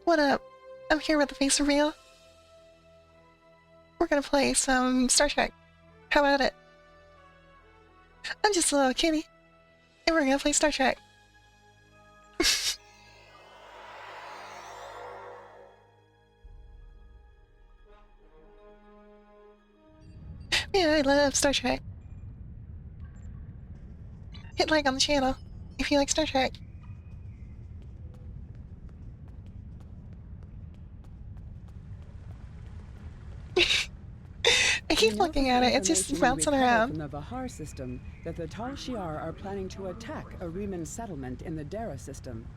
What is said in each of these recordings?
What up? I'm here with the face reveal. We're gonna play some Star Trek. How about it? I'm just a little kitty, and we're gonna play Star Trek. Yeah, I love Star Trek. Hit like on the channel if you like Star Trek. I keep looking at it, it's just bouncing around. From the Vahar system that the Tal Shiar are planning to attack a Riemann settlement in the Dara system.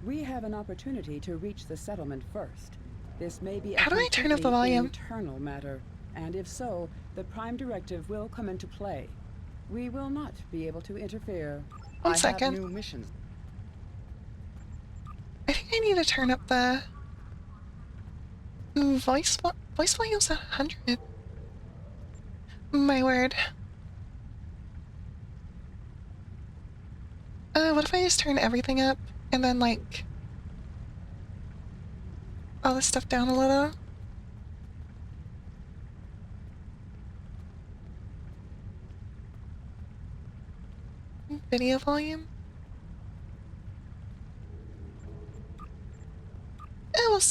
We have an opportunity to reach the settlement first. This may be a How do I turn up the volume? Internal matter, and if so, the Prime Directive will come into play. We will not be able to interfere. One second. I have new missions. I think I need to turn up the voice volume's at 100. My word. What if I just turn everything up and then like all this stuff down a little? Video volume?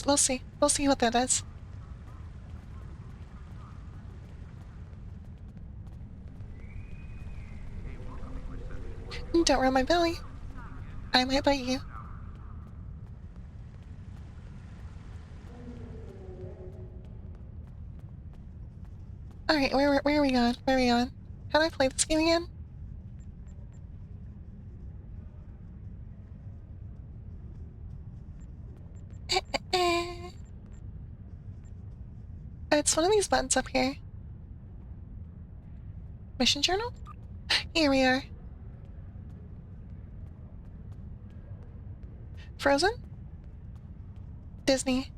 We'll see. We'll see what that does. Don't rub my belly. I might bite you. Alright, where are we going? Where are we going? How do I play this game again? It's one of these buttons up here. Mission journal? Here we are. Frozen? Disney.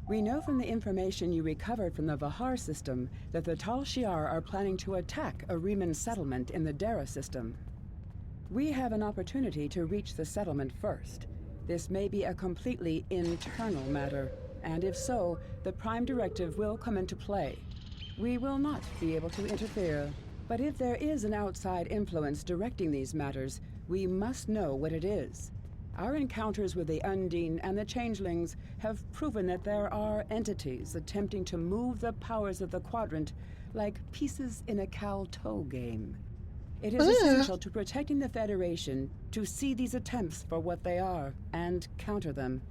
We know from the information you recovered from the Vahar system that the Tal Shiar are planning to attack a Riemann settlement in the Dara system. We have an opportunity to reach the settlement first. This may be a completely internal matter, and if so, the Prime Directive will come into play. We will not be able to interfere, but if there is an outside influence directing these matters, we must know what it is. Our encounters with the Undine and the Changelings have proven that there are entities attempting to move the powers of the Quadrant like pieces in a cow-toe game. It is essential to protecting the Federation to see these attempts for what they are and counter them.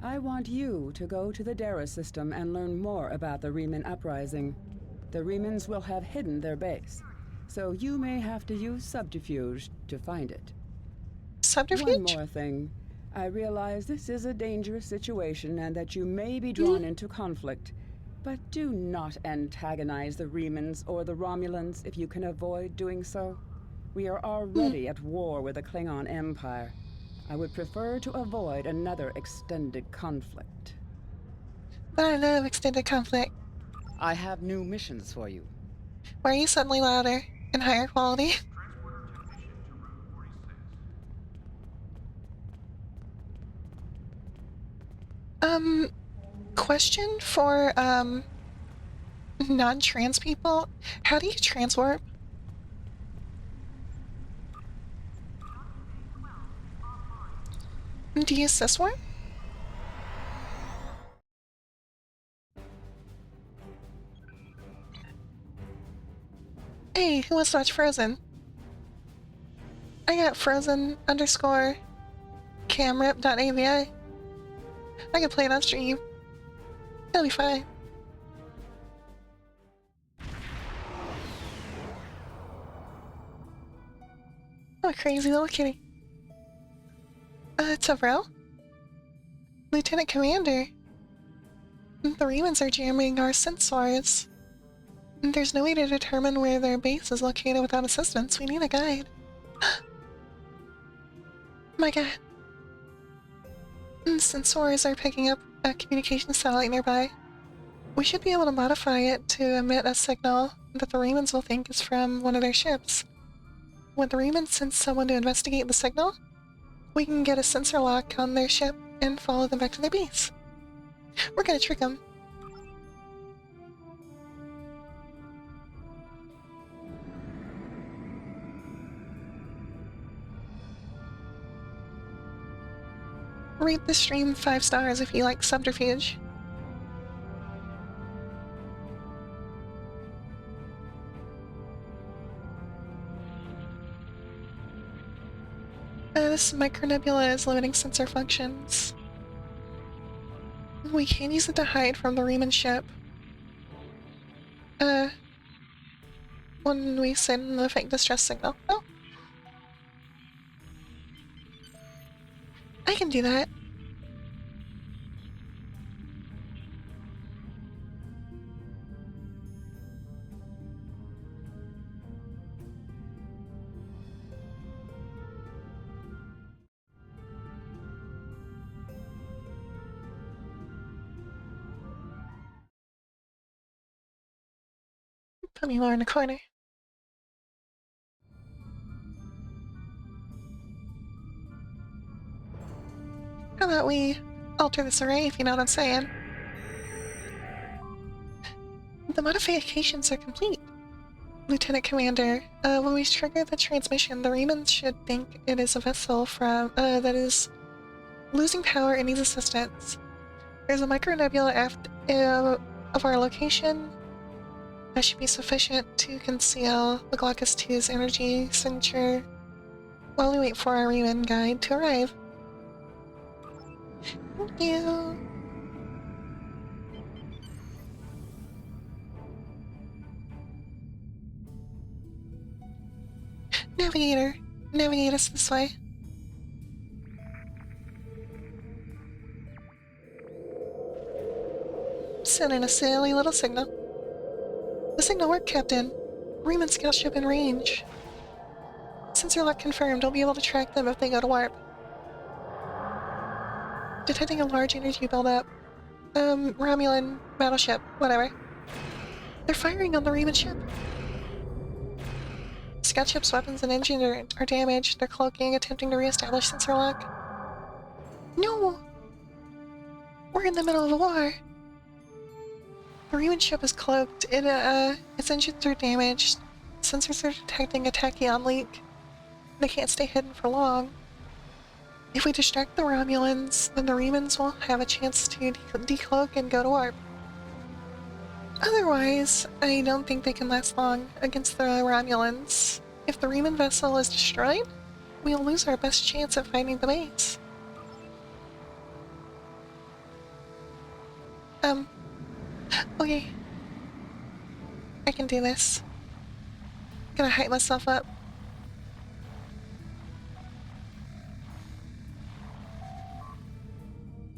I want you to go to the Dara system and learn more about the Riemann uprising. The Riemanns will have hidden their base, so you may have to use subterfuge to find it. Subterfuge? One more thing. I realize this is a dangerous situation and that you may be drawn into conflict, but do not antagonize the Riemanns or the Romulans if you can avoid doing so. We are already at war with the Klingon Empire. I would prefer to avoid another extended conflict. But I love extended conflict. I have new missions for you. Why are you suddenly louder and higher quality? Question for, non-trans people. How do you transwarp? Do you ciswarp? Hey, who wants to watch Frozen? I got Frozen _ camrip.avi. I can play it on stream. It'll be fine. I'm a crazy little kitty. It's Avril? Lieutenant Commander. The Riemanns are jamming our sensors. There's no way to determine where their base is located without assistance. We need a guide. My god. Sensors are picking up a communication satellite nearby. We should be able to modify it to emit a signal that the Riemanns will think is from one of their ships. When the Riemanns send someone to investigate the signal, we can get a sensor lock on their ship and follow them back to their base. We're gonna trick them. Rate the stream 5 stars if you like subterfuge. This micronebula is limiting sensor functions. We can use it to hide from the Riemann ship. When we send the fake distress signal. Oh. I can do that. Put me more in the corner. How about we alter this array, if you know what I'm saying? The modifications are complete. Lieutenant Commander, when we trigger the transmission, the Riemann should think it is a vessel from, that is losing power and needs assistance. There's a micronebula aft of our location. That should be sufficient to conceal the Glaucus 2's energy signature while we wait for our Riemann guide to arrive. Thank you. Navigator, navigate us this way. Send in a silly little signal. The signal worked, Captain. Riemann scout ship in range. Sensor lock confirmed. I'll be able to track them if they go to warp. Detecting a large energy buildup. Romulan battleship, whatever. They're firing on the Riemann ship. Scout ship's weapons and engine are damaged. They're cloaking, attempting to re-establish sensor lock. No! We're in the middle of a war. The Riemann ship is cloaked. Its engines are damaged. Sensors are detecting a tachyon leak. They can't stay hidden for long. If we distract the Romulans, then the Riemanns will have a chance to decloak and go to warp. Otherwise, I don't think they can last long against the Romulans. If the Riemann vessel is destroyed, we'll lose our best chance at finding the base. Okay. I can do this. Gonna hype myself up.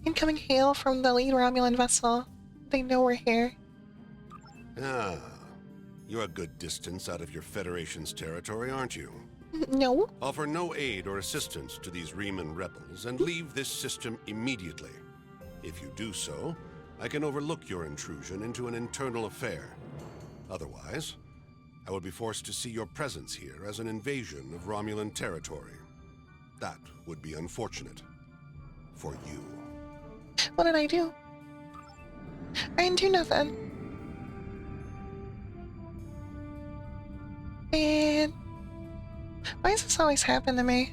Incoming hail from the lead Romulan vessel. They know we're here. Ah, you're a good distance out of your Federation's territory, aren't you? No. Offer no aid or assistance to these Riemann rebels and leave this system immediately. If you do so, I can overlook your intrusion into an internal affair. Otherwise, I would be forced to see your presence here as an invasion of Romulan territory. That would be unfortunate. For you. What did I do? I didn't do nothing. And why does this always happen to me?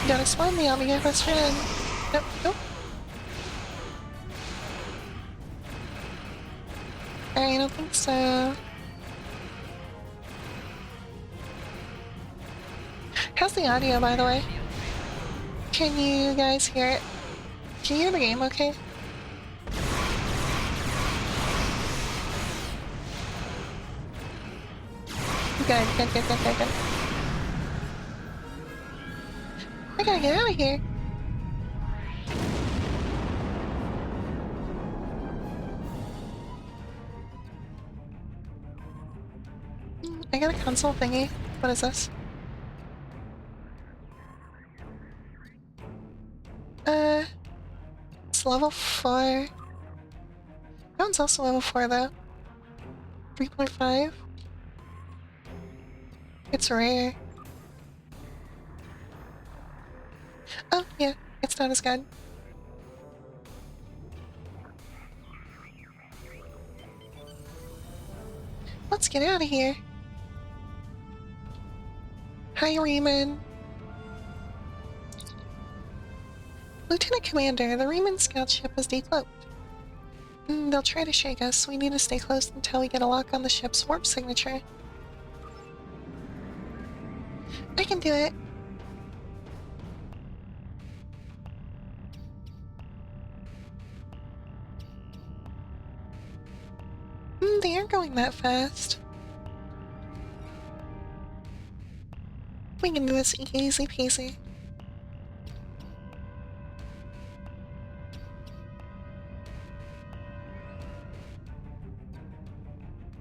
Don't explain me, I'll be your best friend. Nope, nope. I don't think so. How's the audio, by the way? Can you guys hear it? Can you hear the game okay? Good. I gotta get out of here. I got a console thingy. What is this? It's level 4. That one's also level 4 though. 3.5. It's rare. Oh, yeah, it's not as good. Let's get out of here. Hi, Riemann. Lieutenant Commander, the Riemann scout ship is decloaked. They'll try to shake us. We need to stay close until we get a lock on the ship's warp signature. I can do it. They aren't going that fast. We can do this easy peasy.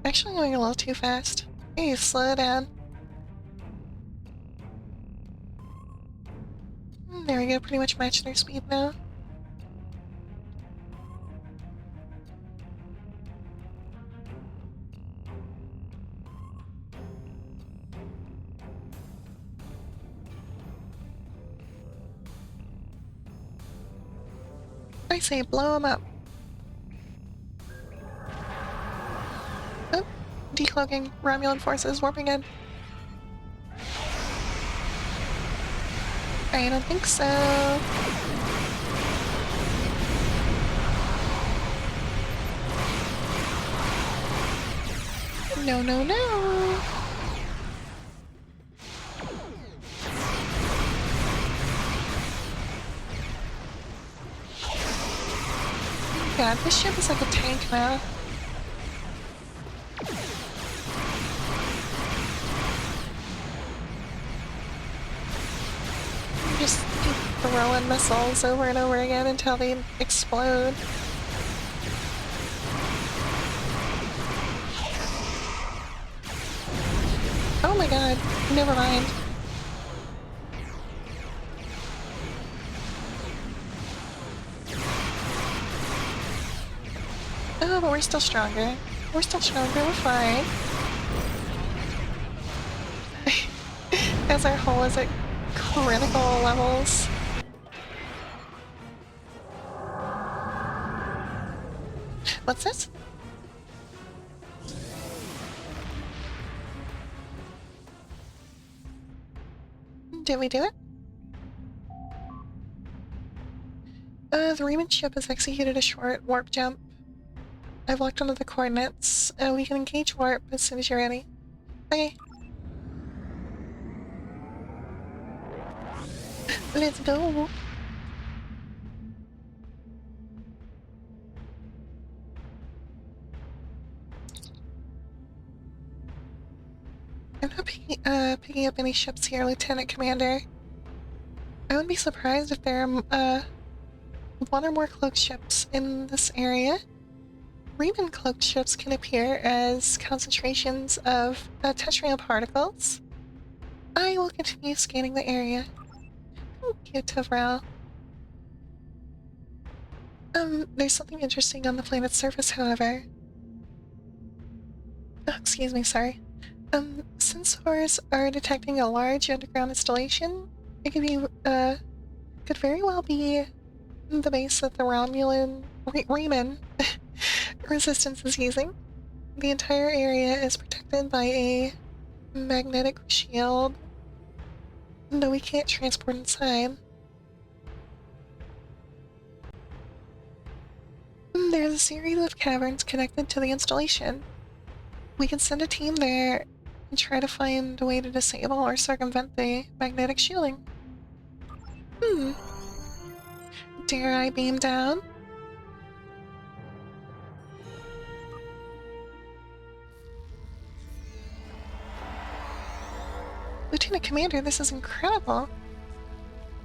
Actually going a little too fast. Hey, slow down. There we go, pretty much match their speed now. I say blow them up. Oh, decloaking. Romulan forces warping in. I don't think so. No, no, no. God, this ship is like a tank now. Just keep throwing missiles over and over again until they explode. Oh my god, never mind. Oh, but we're still stronger. We're still stronger, we're fine. As our hull is at critical levels. What's this? Did we do it? The Riemann ship has executed a short warp jump. I've locked onto the coordinates. We can engage warp as soon as you're ready. Okay. Let's go. I'm not picking up any ships here, Lieutenant Commander. I wouldn't be surprised if there are one or more cloaked ships in this area. Riemann cloaked ships can appear as concentrations of tetrayl particles. I will continue scanning the area. Thank you, Tavral. There's something interesting on the planet's surface, however. Oh, excuse me, sorry. Sensors are detecting a large underground installation. It could very well be the base that the Romulan Riemann resistance is using. The entire area is protected by a magnetic shield, though we can't transport inside. There's a series of caverns connected to the installation. We can send a team there and try to find a way to disable or circumvent the magnetic shielding. Dare I beam down? Lieutenant Commander, this is incredible.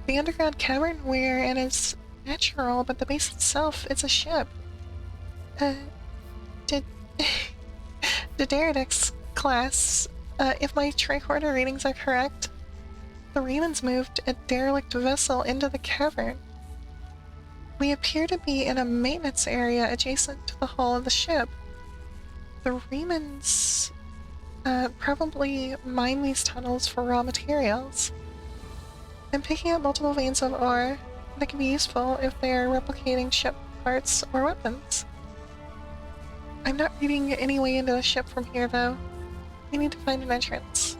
The underground cavern we're in is natural, but the base itself, it's a ship. The Derridex class If my tricorder readings are correct, the Remans moved a derelict vessel into the cavern. We appear to be in a maintenance area adjacent to the hull of the ship. The Remans probably mine these tunnels for raw materials. I'm picking up multiple veins of ore that can be useful if they are replicating ship parts or weapons. I'm not reading any way into the ship from here, though. We need to find an entrance.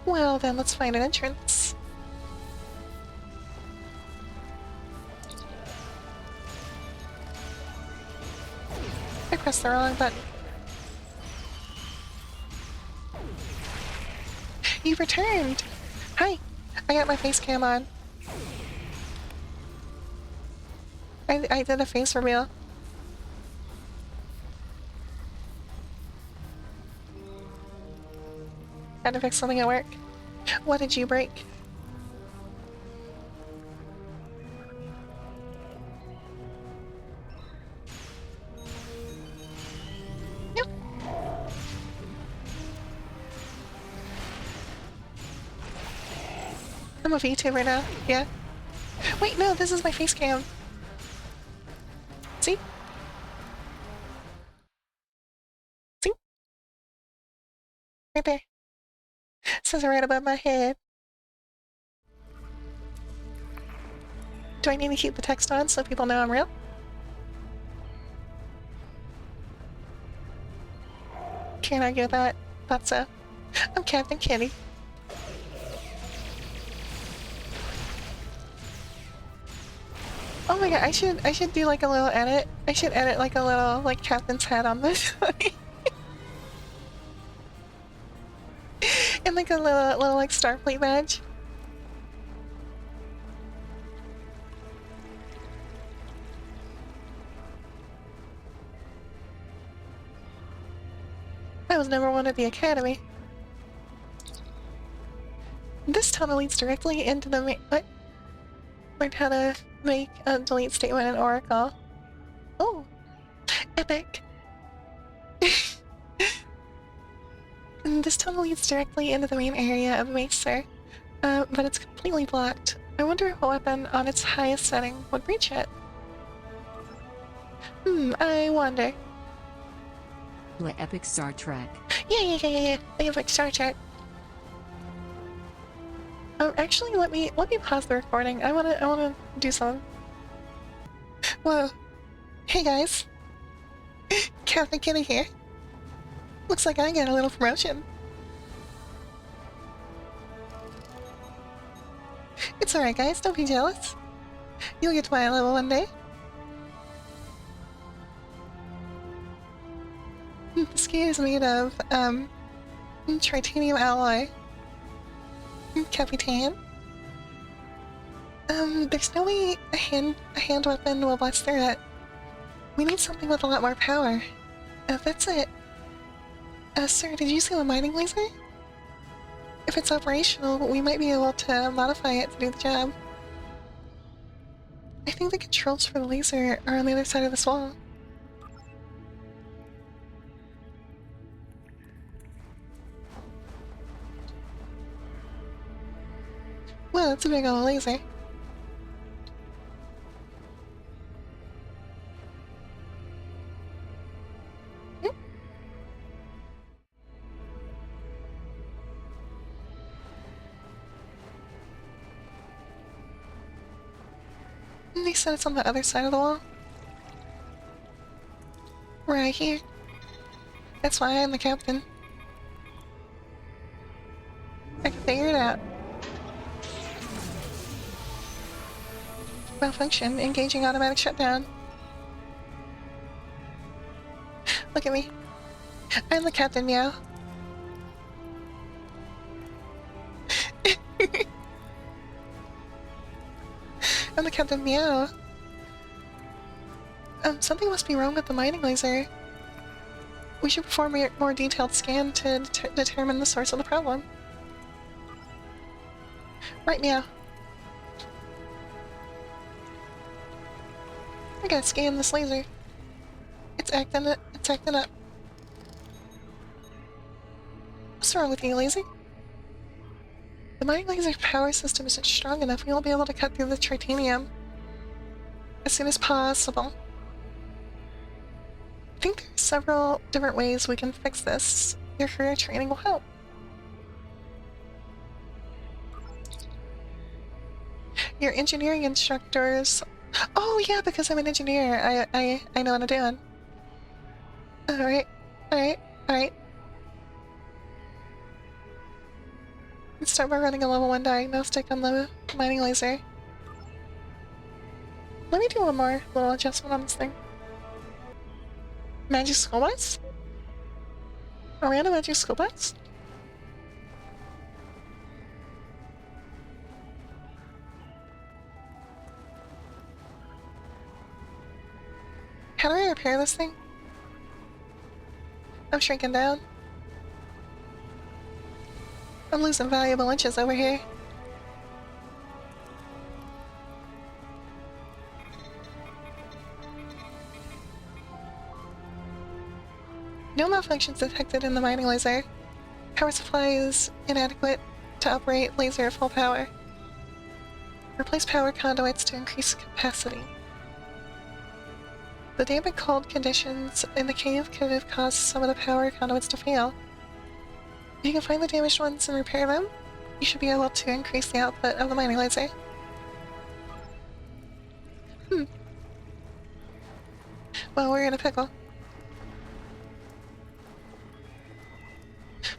Well, then let's find an entrance. I pressed the wrong button. You've returned! Hi! I got my face cam on. I did a face reveal. Had to fix something at work. What did you break? Yep. I'm a VTuber now, yeah. Wait, no, this is my face cam. See? See? Right there. Says it right above my head. Do I need to keep the text on so people know I'm real? Can't argue with that. Thought so. I'm Captain Kitty. Oh my god, I should do like a little edit. I should edit like a little like captain's head on this. And like a little like Starfleet badge. I was number one at the academy. This tunnel leads directly into the main. What? Learned how to make a delete statement in Oracle. Oh, epic. And this tunnel leads directly into the main area of Macer, but it's completely blocked. I wonder if a weapon on its highest setting would reach it. I wonder. The epic Star Trek. Yeah. The epic Star Trek. Actually, let me pause the recording. I wanna do something. Whoa. Hey guys. Captain Kitty here. Looks like I got a little promotion. It's alright guys, don't be jealous. You'll get to my level one day. This key is made of, titanium alloy. Capitan. There's no way a hand weapon will blast through it. We need something with a lot more power. That's it. Sir, did you see the mining laser? If it's operational, we might be able to modify it to do the job. I think the controls for the laser are on the other side of this wall. Well, that's a big old laser. They said it's on the other side of the wall. Right here. That's why I'm the captain. I can figure it out. Malfunction. Engaging automatic shutdown. Look at me. I'm the captain, meow. I'm the captain, meow. Something must be wrong with the mining laser. We should perform a more detailed scan to determine the source of the problem. Right, meow. I gotta scan this laser. It's acting up. What's wrong with you, Lazy? The mining laser power system isn't strong enough. We won't be able to cut through the tritanium as soon as possible. I think there are several different ways we can fix this. Your career training will help. Your engineering instructors... Oh yeah, because I'm an engineer. I know what I'm doing. Alright. Let's start by running a level 1 diagnostic on the mining laser. Let me do one more little adjustment on this thing. Magic School Bus? Are we on a Magic School Bus? How do I repair this thing? I'm shrinking down. I'm losing valuable inches over here. No malfunctions detected in the mining laser. Power supply is inadequate to operate laser at full power. Replace power conduits to increase capacity. The damp and cold conditions in the cave could have caused some of the power conduits to fail. If you can find the damaged ones and repair them, you should be able to increase the output of the mining laser. Well, we're in a pickle.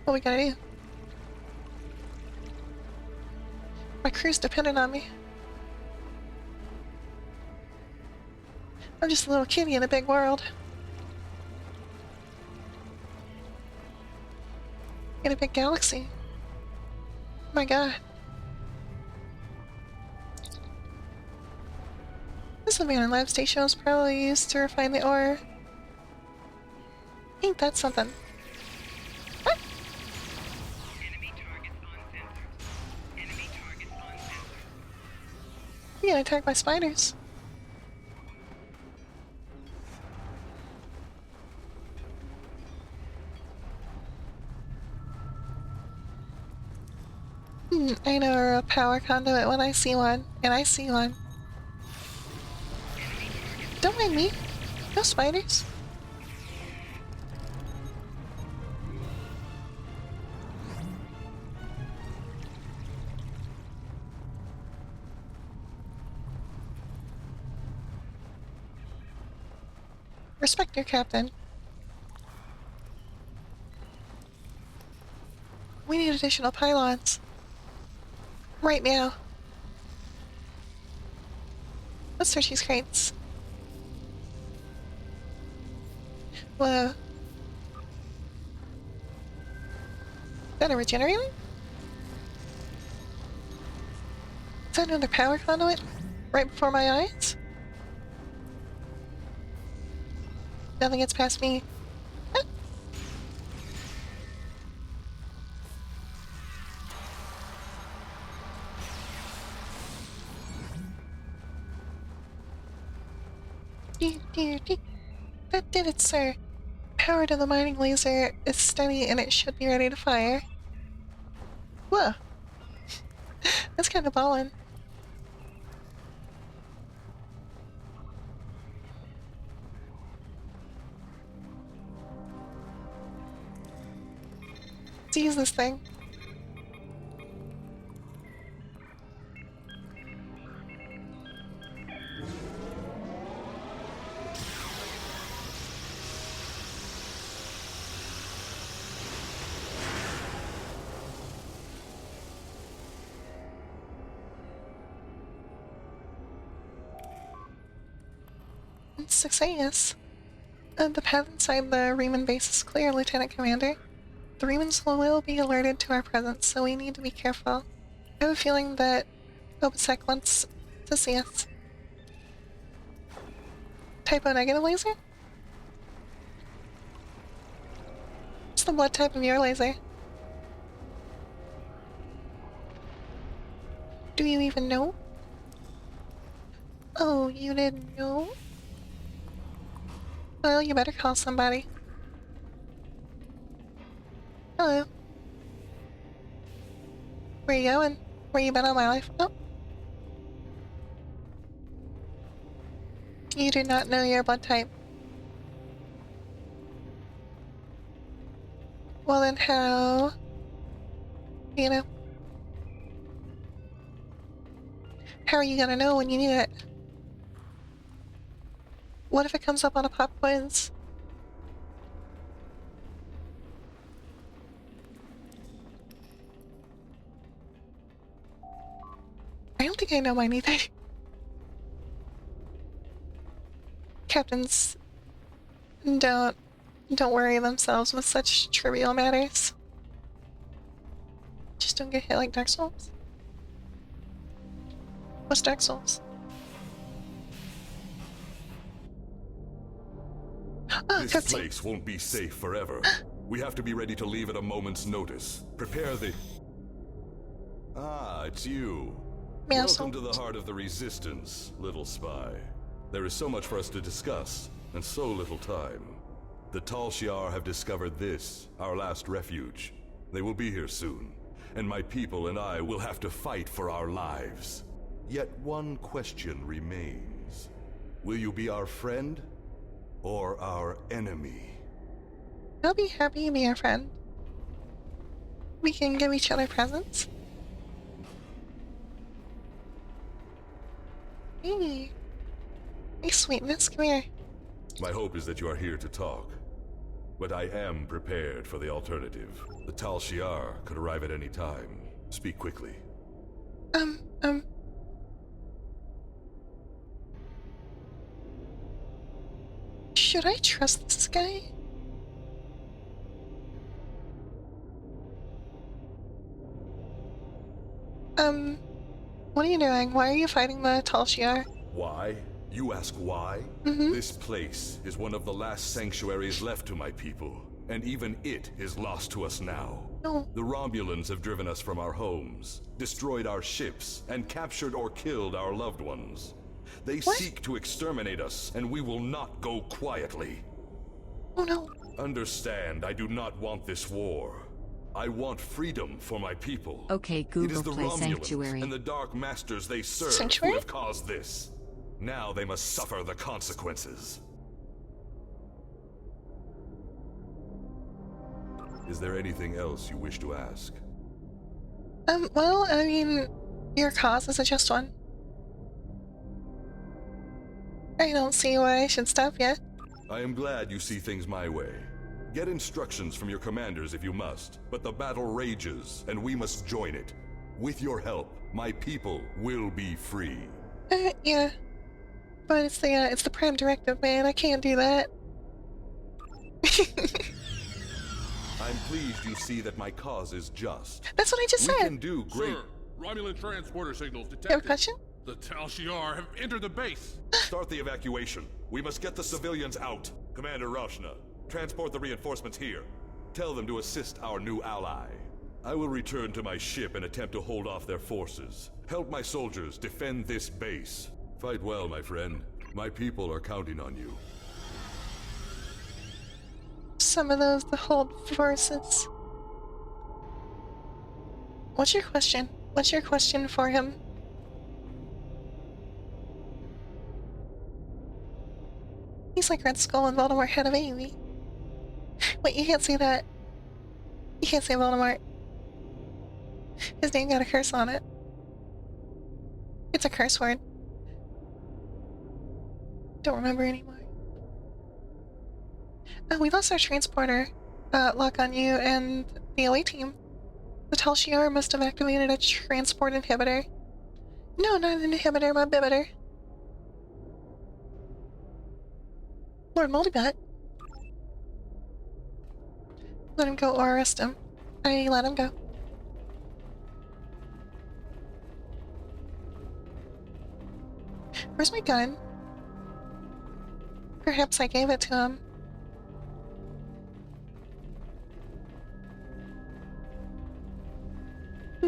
What we gotta do? My crew's dependent on me. I'm just a little kitty in a big world. In a big galaxy. My god. This abandoned lab station was probably used to refine the ore. Ain't that something? What? Enemy targets on sensors. Enemy targets on sensors. We get attacked by spiders. I know a power conduit when I see one, and I see one. Don't mind me. No spiders. Respect your captain. We need additional pylons. Right now. Let's search these crates. Whoa. Is that a regenerator? Is that another power conduit? Right before my eyes? Nothing gets past me. Ah. That did it, sir. Power to the mining laser is steady and it should be ready to fire. Whoa. That's kind of ballin'. Let's use this thing. Success. The path inside the Riemann base is clear, Lieutenant Commander. The Riemanns will be alerted to our presence, so we need to be careful. I have a feeling that OpenSec wants to see us. Typo negative laser? What's the blood type of your laser? Do you even know? Oh, you didn't know? Well, you better call somebody. Hello. Where you going? Where you been all my life? Oh. You do not know your blood type. Well then how... You know? How are you gonna know when you need it? What if it comes up on a pop quiz? I don't think I know mine either. Captains don't worry themselves with such trivial matters. Just don't get hit like Dark Souls. What's Dark Souls? Oh, This cutscene. place won't be safe forever. We have to be ready to leave at a moment's notice. Prepare the... Ah, it's you. Meow Welcome to Soul. the heart of the Resistance, little spy. There is so much for us to discuss, and so little time. The Tal Shiar have discovered this, our last refuge. They will be here soon, and my people and I will have to fight for our lives. Yet one question remains. Will you be our friend, or our enemy? I'll be happy to be your friend. We can give each other presents. Hey. Hey, sweetness, come here. My hope is that you are here to talk. But I am prepared for the alternative. The Tal Shiar could arrive at any time. Speak quickly. Should I trust this guy? What are you doing? Why are you fighting the Tal Shiar? Why? You ask why? This place is one of the last sanctuaries left to my people, and even it is lost to us now. No. The Romulans have driven us from our homes, destroyed our ships, and captured or killed our loved ones. They What? seek to exterminate us, and we will not go quietly. Oh no. Understand, I do not want this war. I want freedom for my people. Okay, It is Google the Play Romulans Sanctuary. and the Dark Masters they serve Sanctuary? who have caused this. Now they must suffer the consequences. Is there anything else you wish to ask? Well, I mean, your cause is a just one. I don't see why I should stop you. I am glad you see things my way. Get instructions from your commanders if you must, but the battle rages, and we must join it. With your help, my people will be free. Yeah. But it's the Prime Directive, man. I can't do that. I'm pleased you see that my cause is just. That's what I just We said. can do great. Sir, Romulan transporter signals You have a detected. question? The Tal Shiar have entered the base. Start the evacuation. We must get the civilians out. Commander Raushna, transport the reinforcements here. Tell them to assist our new ally. I will return to my ship and attempt to hold off their forces. Help my soldiers defend this base. Fight well, my friend. My people are counting on you. Some of those the hold forces. What's your question? What's your question for him? He's like Red Skull and Voldemort had a baby. Wait, you can't say that. You can't say Voldemort. His name got a curse on it. It's a curse word. Don't remember anymore. Oh, we lost our transporter lock on you and the away team. The Tal Shiar must have activated a transport inhibitor. No, not an inhibitor, my bibitor. Lord Moldybutt. Let him go or arrest him. I let him go. Where's my gun? Perhaps I gave it to him.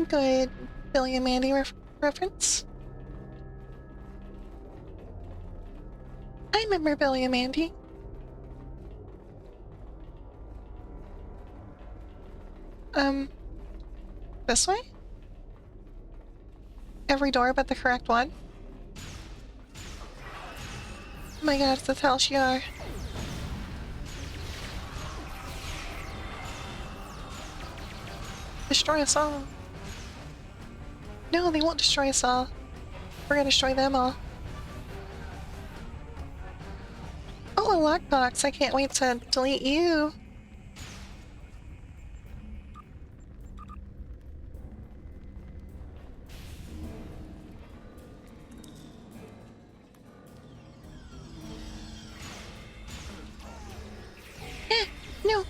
Good Billy and Mandy reference. I remember Billy and Mandy. This way? every door but the correct one. Oh my god, it's the Tal Shiar. Destroy us all. No, they won't destroy us all. We're gonna destroy them all. Oh, a lockbox. I can't wait to delete you. No.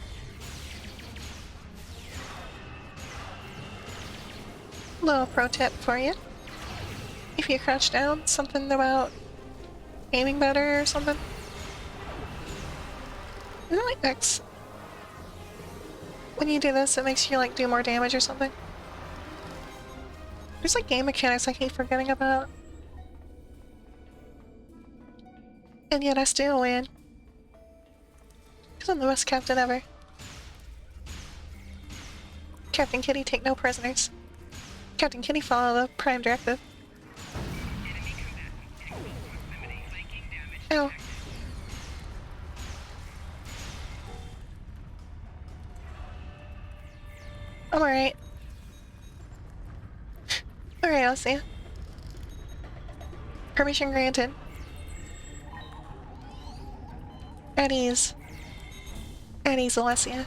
Little pro tip for you. If you crouch down, something about aiming better or something. Isn't it like X? When you do this, it makes you like do more damage or something. There's like game mechanics I keep forgetting about. And yet I still win. Because I'm the best captain ever. Captain Kitty, take no prisoners. Captain Kitty, follow the Prime Directive. Enemy combatants in close proximity. Flanking damage Ow. detected. I'm alright. Alright, I'll see ya. Permission granted. At ease. At ease, Alessia.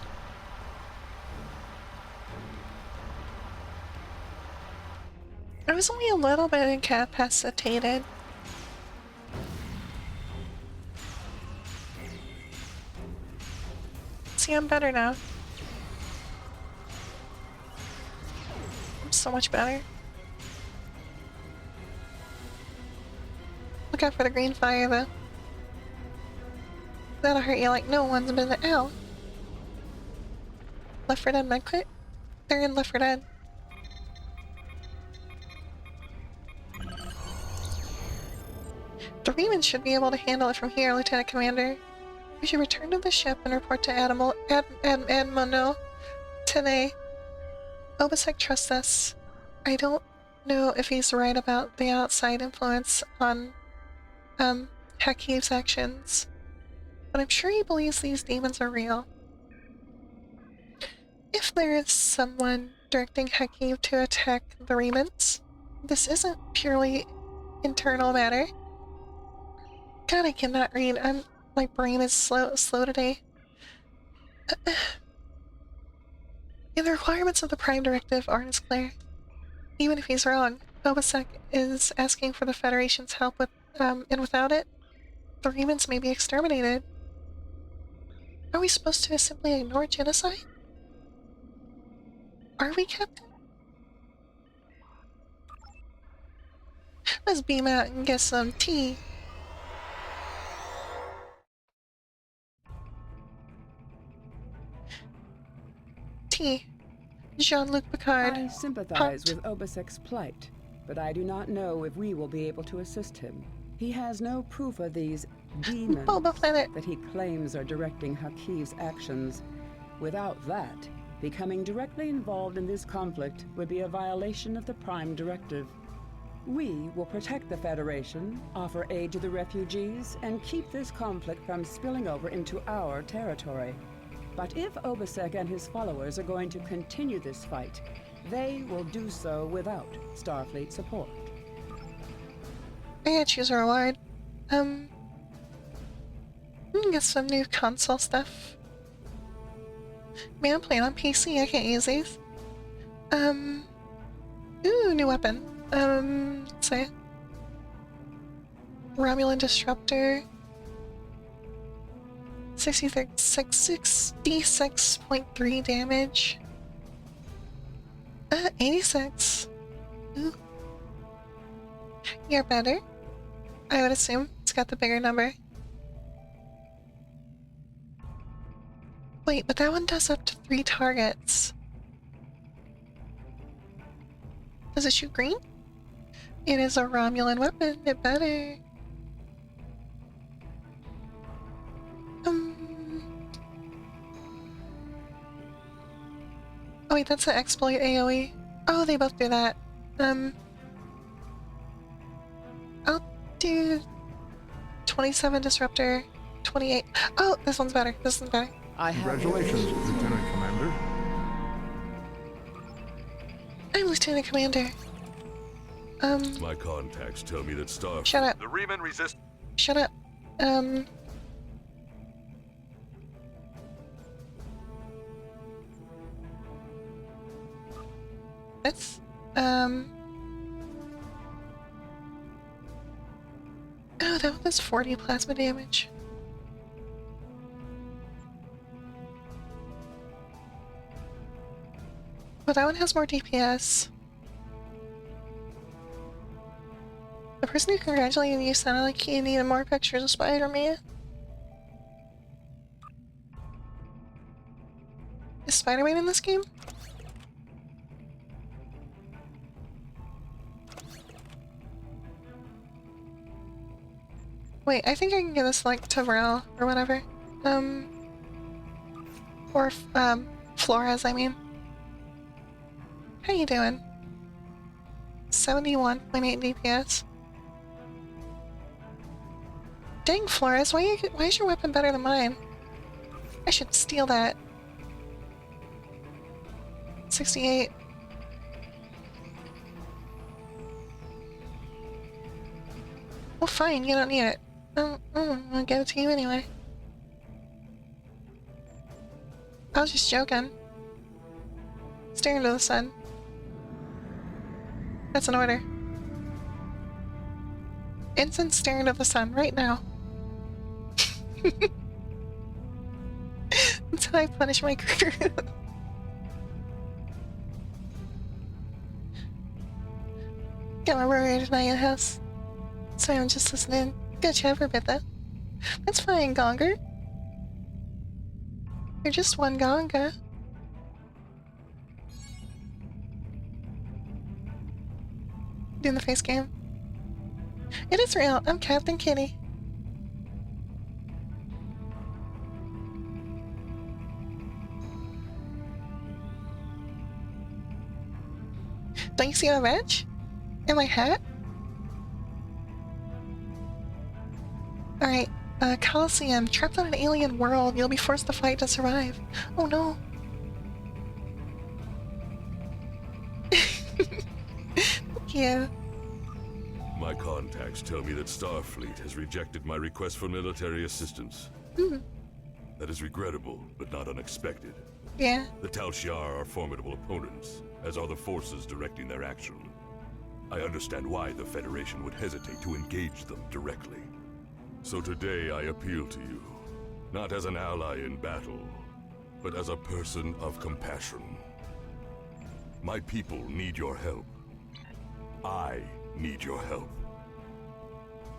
I was only a little bit incapacitated. See, I'm better now. I'm so much better. Look out for the green fire, though. That'll hurt you like no one's been. Ow! Left 4 Dead medkit? They're in Left 4 Dead. The Reman should be able to handle it from here, Lieutenant Commander. We should return to the ship and report to Admiral today. Obasek trusts us. I don't know if he's right about the outside influence on, Hakiv's actions, but I'm sure he believes these demons are real. If there is someone directing Hakiv to attack the Remans, this isn't purely internal matter. God, I cannot read. My brain is slow today. Yeah, the requirements of the Prime Directive aren't as clear. Even if he's wrong, Obasek is asking for the Federation's help with, and without it, the Remans may be exterminated. Are we supposed to simply ignore genocide? Are we, Captain? Let's beam out and get some tea. Tea. Jean-Luc Picard. I sympathize with Obasek's plight, but I do not know if we will be able to assist him. He has no proof of these demons Boba Planet. that he claims are directing Hakiv's actions. Without that, becoming directly involved in this conflict would be a violation of the Prime Directive. We will protect the Federation, offer aid to the refugees, and keep this conflict from spilling over into our territory. But if Obasek and his followers are going to continue this fight, they will do so without Starfleet support. I gotta choose a reward. Get some new console stuff. Man, I'm playing on PC, I can't use these. Ooh, new weapon. Let's see. Romulan Disruptor. 66.3 damage. 86. Ooh. You're better. I would assume it's got the bigger number. Wait, but that one does up to 3 targets. Does it shoot green? It is a Romulan weapon, it better. Oh wait, that's an exploit AoE. Oh, they both do that. do 27 disruptor, 28. Oh, this one's better. This one's better. I have Congratulations, Lieutenant Commander. I'm Lieutenant Commander. My contacts tell me that Starfleet... Shut up. The Riemann resist... Shut up. This, oh, that one does 40 plasma damage. But that one has more DPS. The person who congratulated you sounded like he needed more pictures of Spider-Man. Is Spider-Man in this game? Wait, I think I can give this, like, to Varel, or whatever. Or, Flores, I mean. How you doing? 71.8 DPS. Dang, Flores, why is your weapon better than mine? I should steal that. 68. Well, fine, you don't need it. I'll give it to you anyway. I was just joking. Stare into the sun. That's an order. Ensign, stare into the sun right now. Until I punish my crew. Got my room tonight in the house. Sorry, I'm just listening. Good job, Rebitha. That's fine, Gonger. You're just one Gonga. Doing the face cam. It is real. I'm Captain Kitty. Don't you see my badge? And my hat? Alright, Coliseum. Trapped on an alien world. You'll be forced to fight to survive. Oh no. Thank you. My contacts tell me that Starfleet has rejected my request for military assistance. That is regrettable, but not unexpected. Yeah. The Tal Shiar are formidable opponents, as are the forces directing their action. I understand why the Federation would hesitate to engage them directly. So today I appeal to you, not as an ally in battle, but as a person of compassion. My people need your help. I need your help.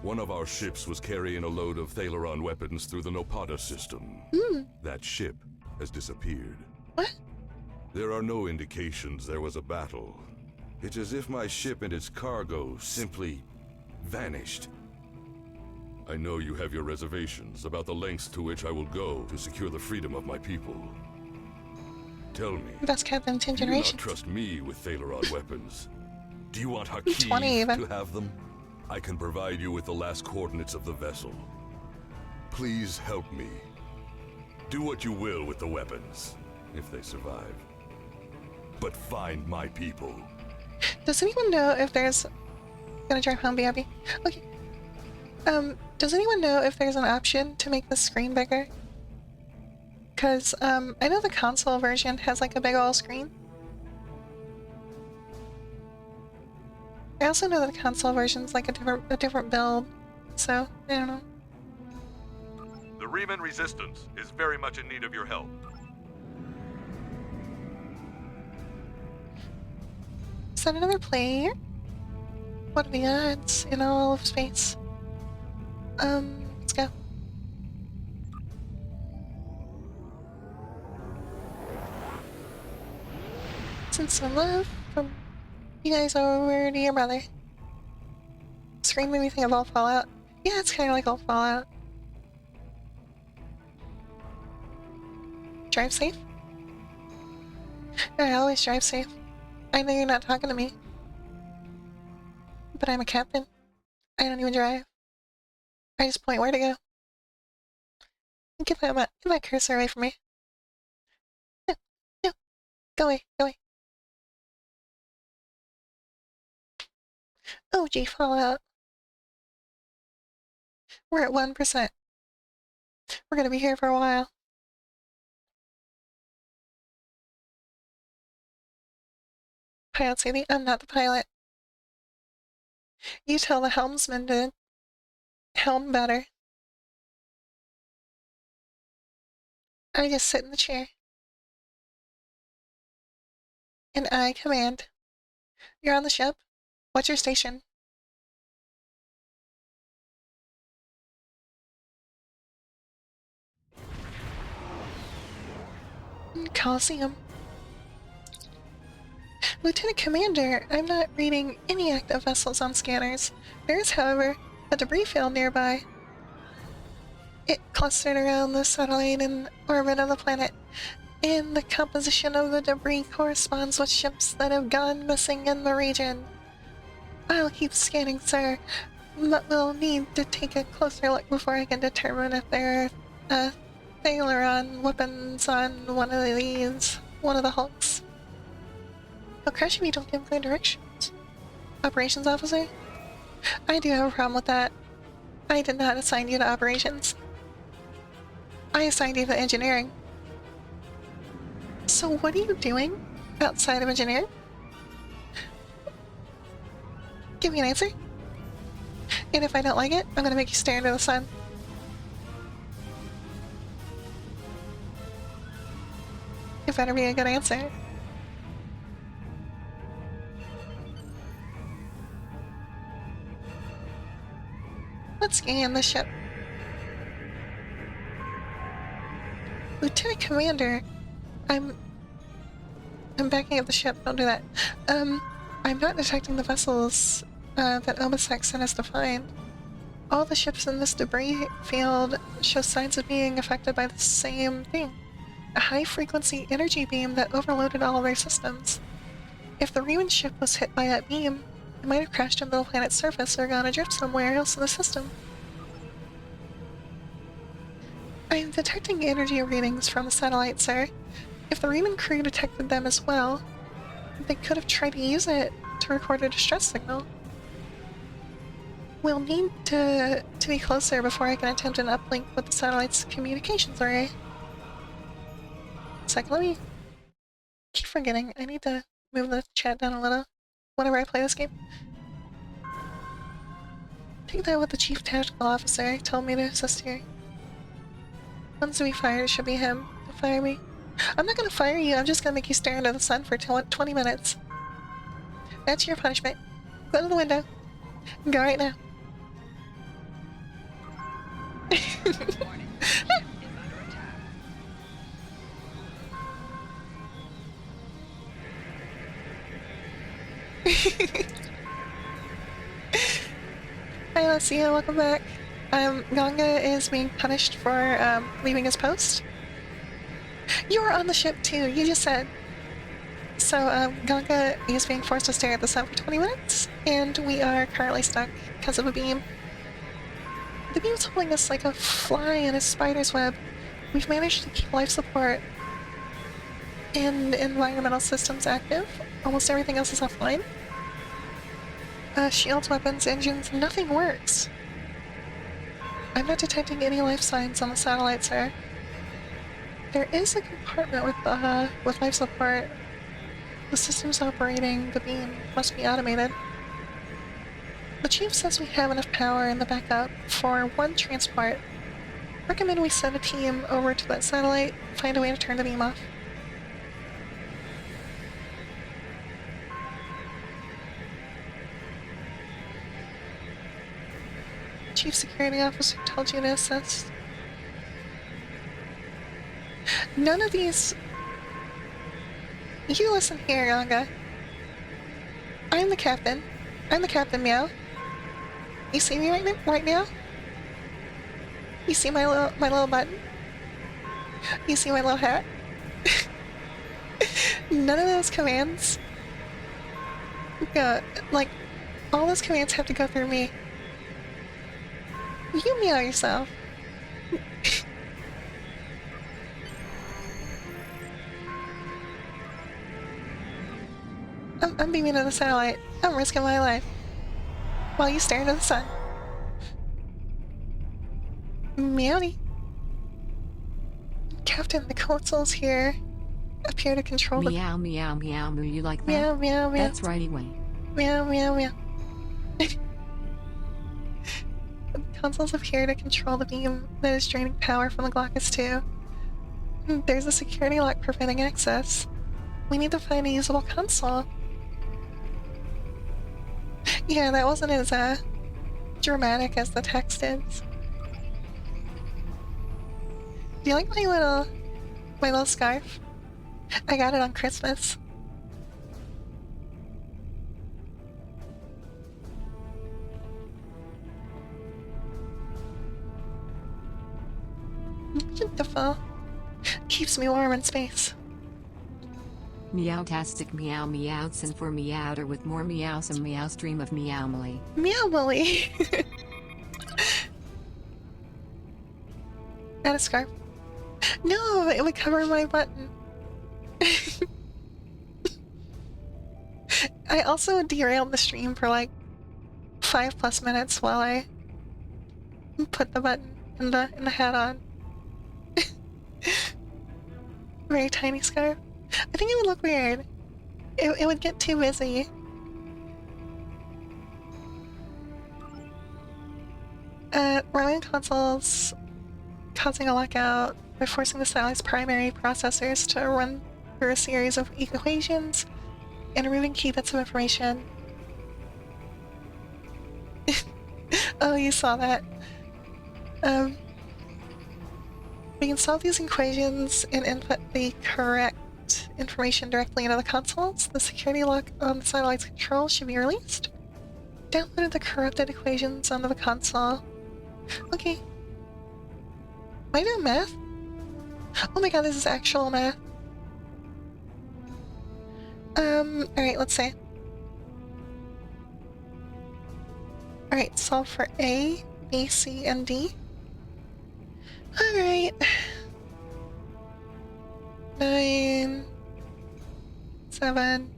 One of our ships was carrying a load of Thalaron weapons through the Nopata system. That ship has disappeared. What? There are no indications there was a battle. It's as if my ship and its cargo simply vanished. I know you have your reservations about the lengths to which I will go to secure the freedom of my people. Tell me, That's Captain 10 do you not generations. trust me with Thalaron weapons? Do you want Hakeem 20 even. to have them? I can provide you with the last coordinates of the vessel. Please help me. Do what you will with the weapons, if they survive. But find my people. Does anyone know if there's... Gonna drive home, BRB. Okay. Does anyone know if there's an option to make the screen bigger? Cause, I know the console version has like a big ol' screen. I also know that the console version's like a different build, so I don't know. The Riemann Resistance is very much in need of your help. Is that another player? What are the odds in all of space? Let's go. Send some love from you guys over to your brother. Screen made me think of All Fallout. Yeah, it's kind of like All Fallout. Drive safe? I always drive safe. I know you're not talking to me. But I'm a captain. I don't even drive. I just point where to go. Get that cursor away from me. No, no. Go away, go away. Oh, gee, Fallout. We're at 1%. We're gonna be here for a while. Pilot safety? I'm not the pilot. You tell the helmsman to helm better. I just sit in the chair. And I command. You're on the ship? What's your station? Coliseum. Lieutenant Commander, I'm not reading any active vessels on scanners. There is, however, a debris field nearby. It clustered around the satellite in orbit of the planet, and the composition of the debris corresponds with ships that have gone missing in the region. I'll keep scanning, sir, but we'll need to take a closer look before I can determine if there are Thaleron weapons on one of the hulks. I'll crash if you don't give clear directions. Operations officer? I do have a problem with that. I did not assign you to operations. I assigned you to engineering. So what are you doing outside of engineering? Give me an answer. And if I don't like it, I'm gonna make you stare into the sun. It better be a good answer. Let's scan the ship. Lieutenant Commander, I'm backing up the ship. Don't do that. I'm not detecting the vessels that Obisek sent us to find. All the ships in this debris field show signs of being affected by the same thing. A high-frequency energy beam that overloaded all of their systems. If the Riemann ship was hit by that beam, it might have crashed into the planet's surface or gone adrift somewhere else in the system. I'm detecting energy readings from the satellite, sir. If the Riemann crew detected them as well, they could have tried to use it to record a distress signal. We'll need to be closer before I can attempt an uplink with the satellite's communications array. Second, let me keep forgetting. I need to move the chat down a little whenever I play this game. Take that with the chief tactical officer. Told me to assist here. Once we fire, it should be him. Don't fire me. I'm not gonna fire you. I'm just gonna make you stare into the sun for 20 minutes. That's your punishment. Go to the window. Go right now. Warning. Ship is under attack. Hi, Lucia. Welcome back. Ganga is being punished for leaving his post. You were on the ship too. You just said. So Ganga is being forced to stare at the sun for 20 minutes, and we are currently stuck because of a beam. The beam's holding us like a fly in a spider's web. We've managed to keep life support and environmental systems active. Almost everything else is offline. Shields, weapons, engines, nothing works. I'm not detecting any life signs on the satellite, sir. There is a compartment with life support. The systems operating the beam must be automated. The chief says we have enough power in the backup for one transport. Recommend we send a team over to that satellite, find a way to turn the beam off. Chief Security Officer told you to assist. None of these... You listen here, Ganga. I'm the captain. I'm the captain, Meow. You see me right now? You see my little button? You see my little hat? None of those commands go, like, all those commands have to go through me. You meow yourself. I'm beaming at the satellite. I'm risking my life. While you stare into the sun. Meowdy. Captain, the consoles here appear to control the... Meow, meow, meow, moo. You like that? Meow, meow, meow. That's right, anyway. Meow, meow, meow. The consoles appear to control the beam that is draining power from the Glaucus 2. There's a security lock preventing access. We need to find a usable console. Yeah, that wasn't as dramatic as the text is. Do you like my little scarf? I got it on Christmas. Beautiful. Keeps me warm in space. Meowtastic meow meows and for meowder with more meows and meow stream of meowmily. Meow Willy. Add a scarf. No, it would cover my button. I also derailed the stream for like 5+ minutes while I put the button in the hat on. Very tiny scarf. I think it would look weird. It would get too busy. Running consoles causing a lockout by forcing the satellite's primary processors to run through a series of equations and removing key bits of information. Oh, you saw that. We can solve these equations and input the correct information directly into the consoles. The security lock on the satellite's control should be released. Downloaded the corrupted equations onto the console. Okay. Am I doing math? Oh my god, this is actual math. Alright, let's see. Alright, solve for A, B, C, and D. Alright. 9, 7,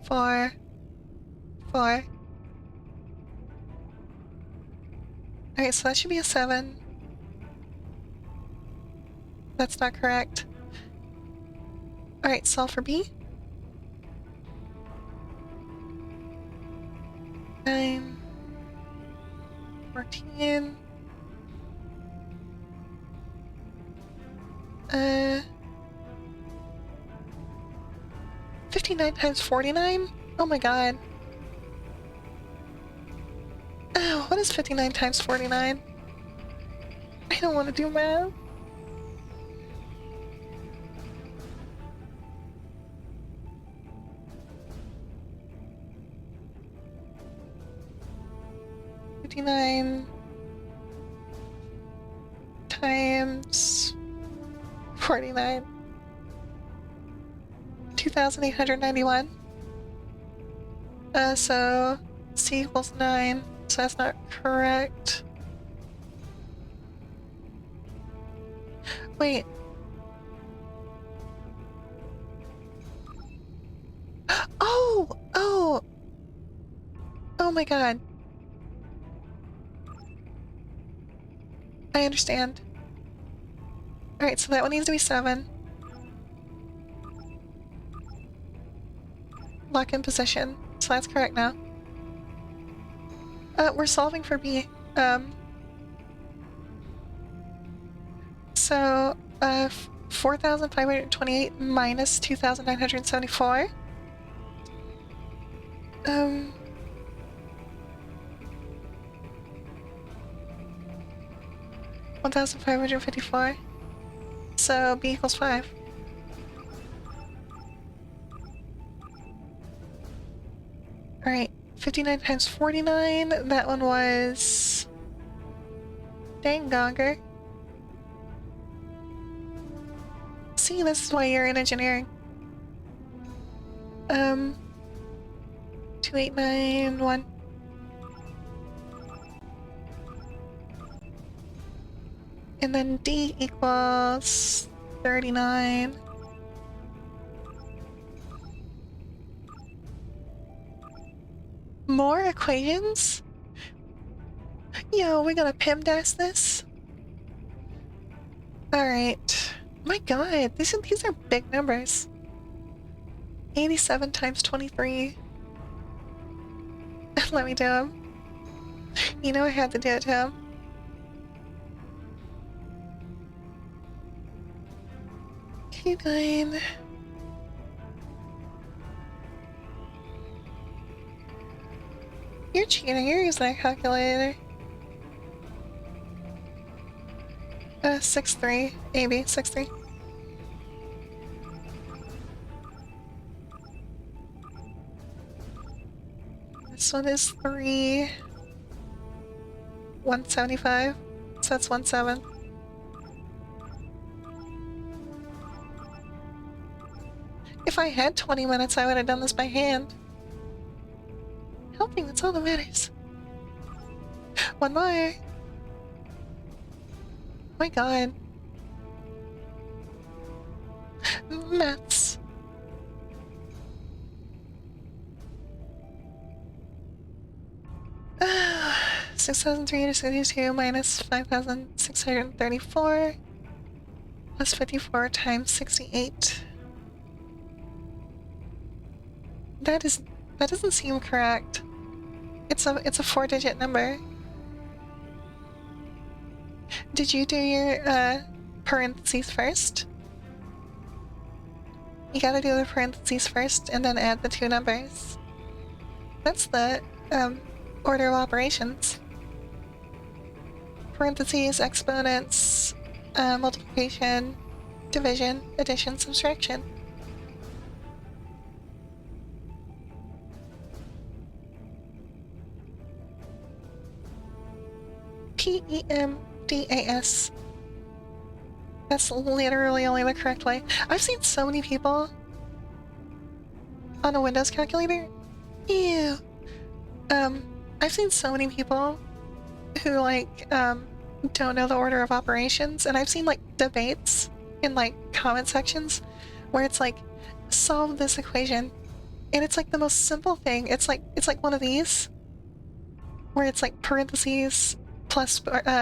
4, 4. Alright, so that should be a 7. That's not correct. Alright, solve for B. 9, 14. 59 times 49? Oh my god. Oh, what is 59 times 49? I don't want to do math. Times 49. 2,891. So C equals 9, so that's not correct. Wait. Oh! Oh my god. I understand. Alright, so that one needs to be 7. Lock in position. So that's correct now. We're solving for B. So, 4,528 minus 2,974. 1,554. So B equals 5. Alright, 59 times 49. That one was... Dang gonger. See, this is why you're in engineering. 2891. And then D equals 39. More equations? Yo, we're gonna PEMDAS this? Alright. My god, these are big numbers. 87 times 23. Let me do them. You know I had to do it to him. Nine. You're cheating, you're using that calculator. 6-3, AB, 6-3. This one is 3. 175. So that's 17. If I had 20 minutes, I would have done this by hand. Helping, that's all that matters. One more. My god. Maths. Ah, 6,362 minus 5,634 plus 54 times 68. That doesn't seem correct. It's a 4-digit number. Did you do your parentheses first? You gotta do the parentheses first and then add the two numbers. That's the order of operations. Parentheses, exponents, multiplication, division, addition, subtraction. PEMDAS. That's literally only the correct way. I've seen so many people on a Windows calculator. Ew. I've seen so many people who like don't know the order of operations, and I've seen like debates in like comment sections where it's like, solve this equation, and it's like the most simple thing. It's like one of these where it's like parentheses plus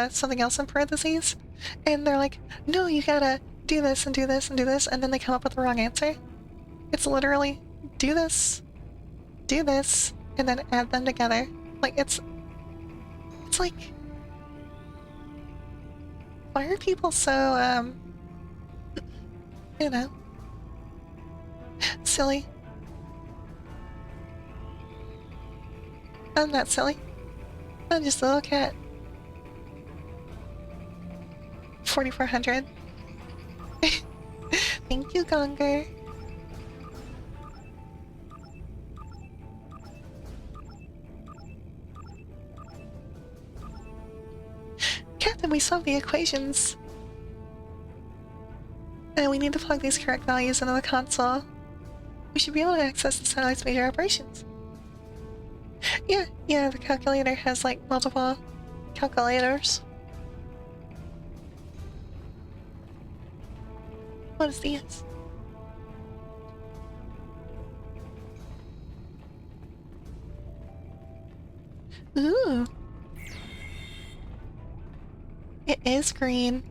something else in parentheses, and they're like, no, you gotta do this and do this and do this, and then they come up with the wrong answer. It's literally do this, and then add them together. Like it's like, why are people so you know, silly? I'm not silly. I'm just a little cat. 4,400. Thank you, Gonger. Captain, we solved the equations. And we need to plug these correct values into the console. We should be able to access the satellite's major operations. Yeah, the calculator has like multiple calculators. What is this? Ooh. It is green.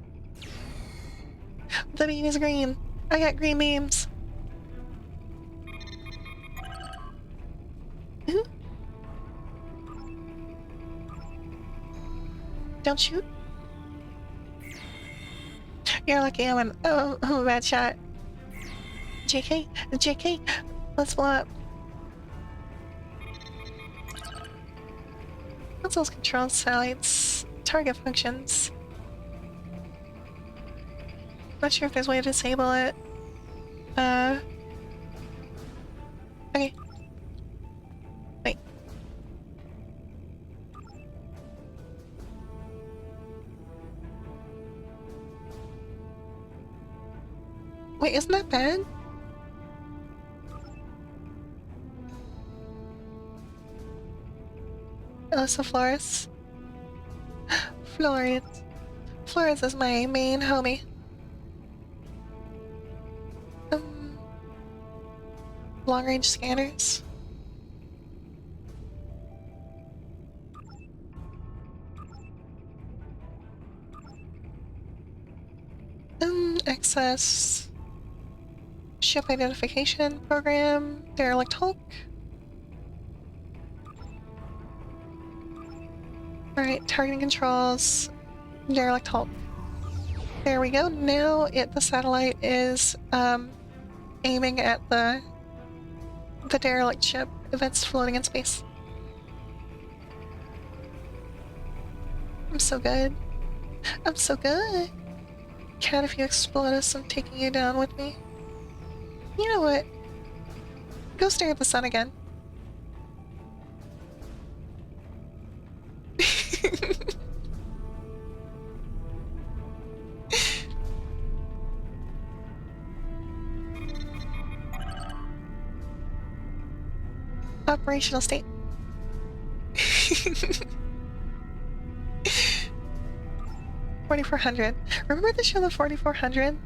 The beam is green. I got green beams. Ooh. Don't shoot. You're lucky I'm a bad shot. JK, let's blow up. Consoles control satellites, target functions. Not sure if there's a way to disable it. Okay. Wait. Wait, isn't that bad? Alyssa Flores. Flores is my main homie. Long-range scanners. Access. Ship identification program. Derelict Hulk. Alright, targeting controls. Derelict Hulk. There we go. Now the satellite is aiming at the derelict ship that's floating in space. I'm so good. I'm so good. Cat, if you explode us, I'm taking you down with me. You know what? Go stare at the sun again. Operational state. 4400. Remember the show The 4400?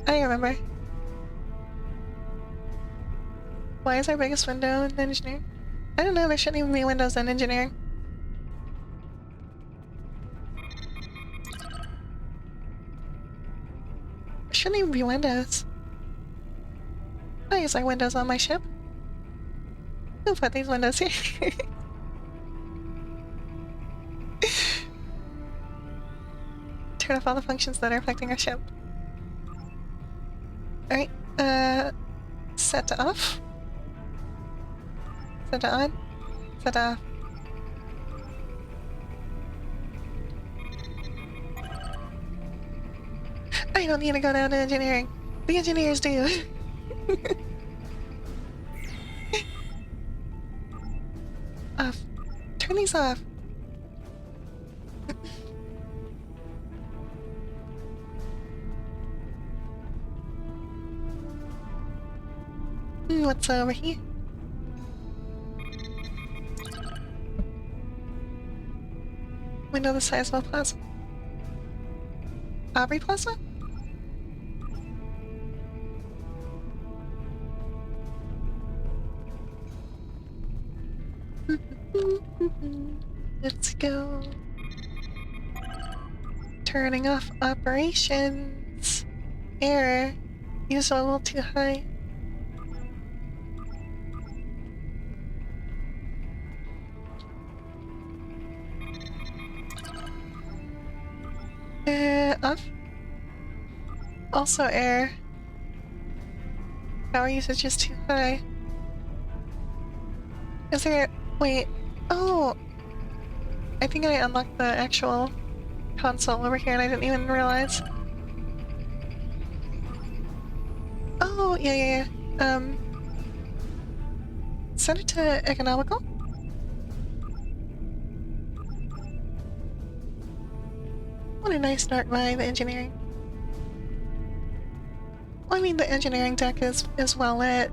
I remember. Why is our biggest window in engineering? I don't know, there shouldn't even be windows in engineering. There shouldn't even be windows. I use our windows on my ship. Who put these windows here? Turn off all the functions that are affecting our ship. Alright, set to off. Set to on. Set to off. I don't need to go down to engineering. The engineers do. Off. Turn these off. What's over here? Window the size of a plaza. Aubrey Plaza? Let's go. Turning off operations. Error. Use a little too high. Off. Also error. Power usage is too high. Is there... Wait. Oh! I think I unlocked the actual console over here and I didn't even realize. Oh, yeah. Set it to economical? What a nice dark vibe, engineering. Well, I mean, the engineering deck is well lit.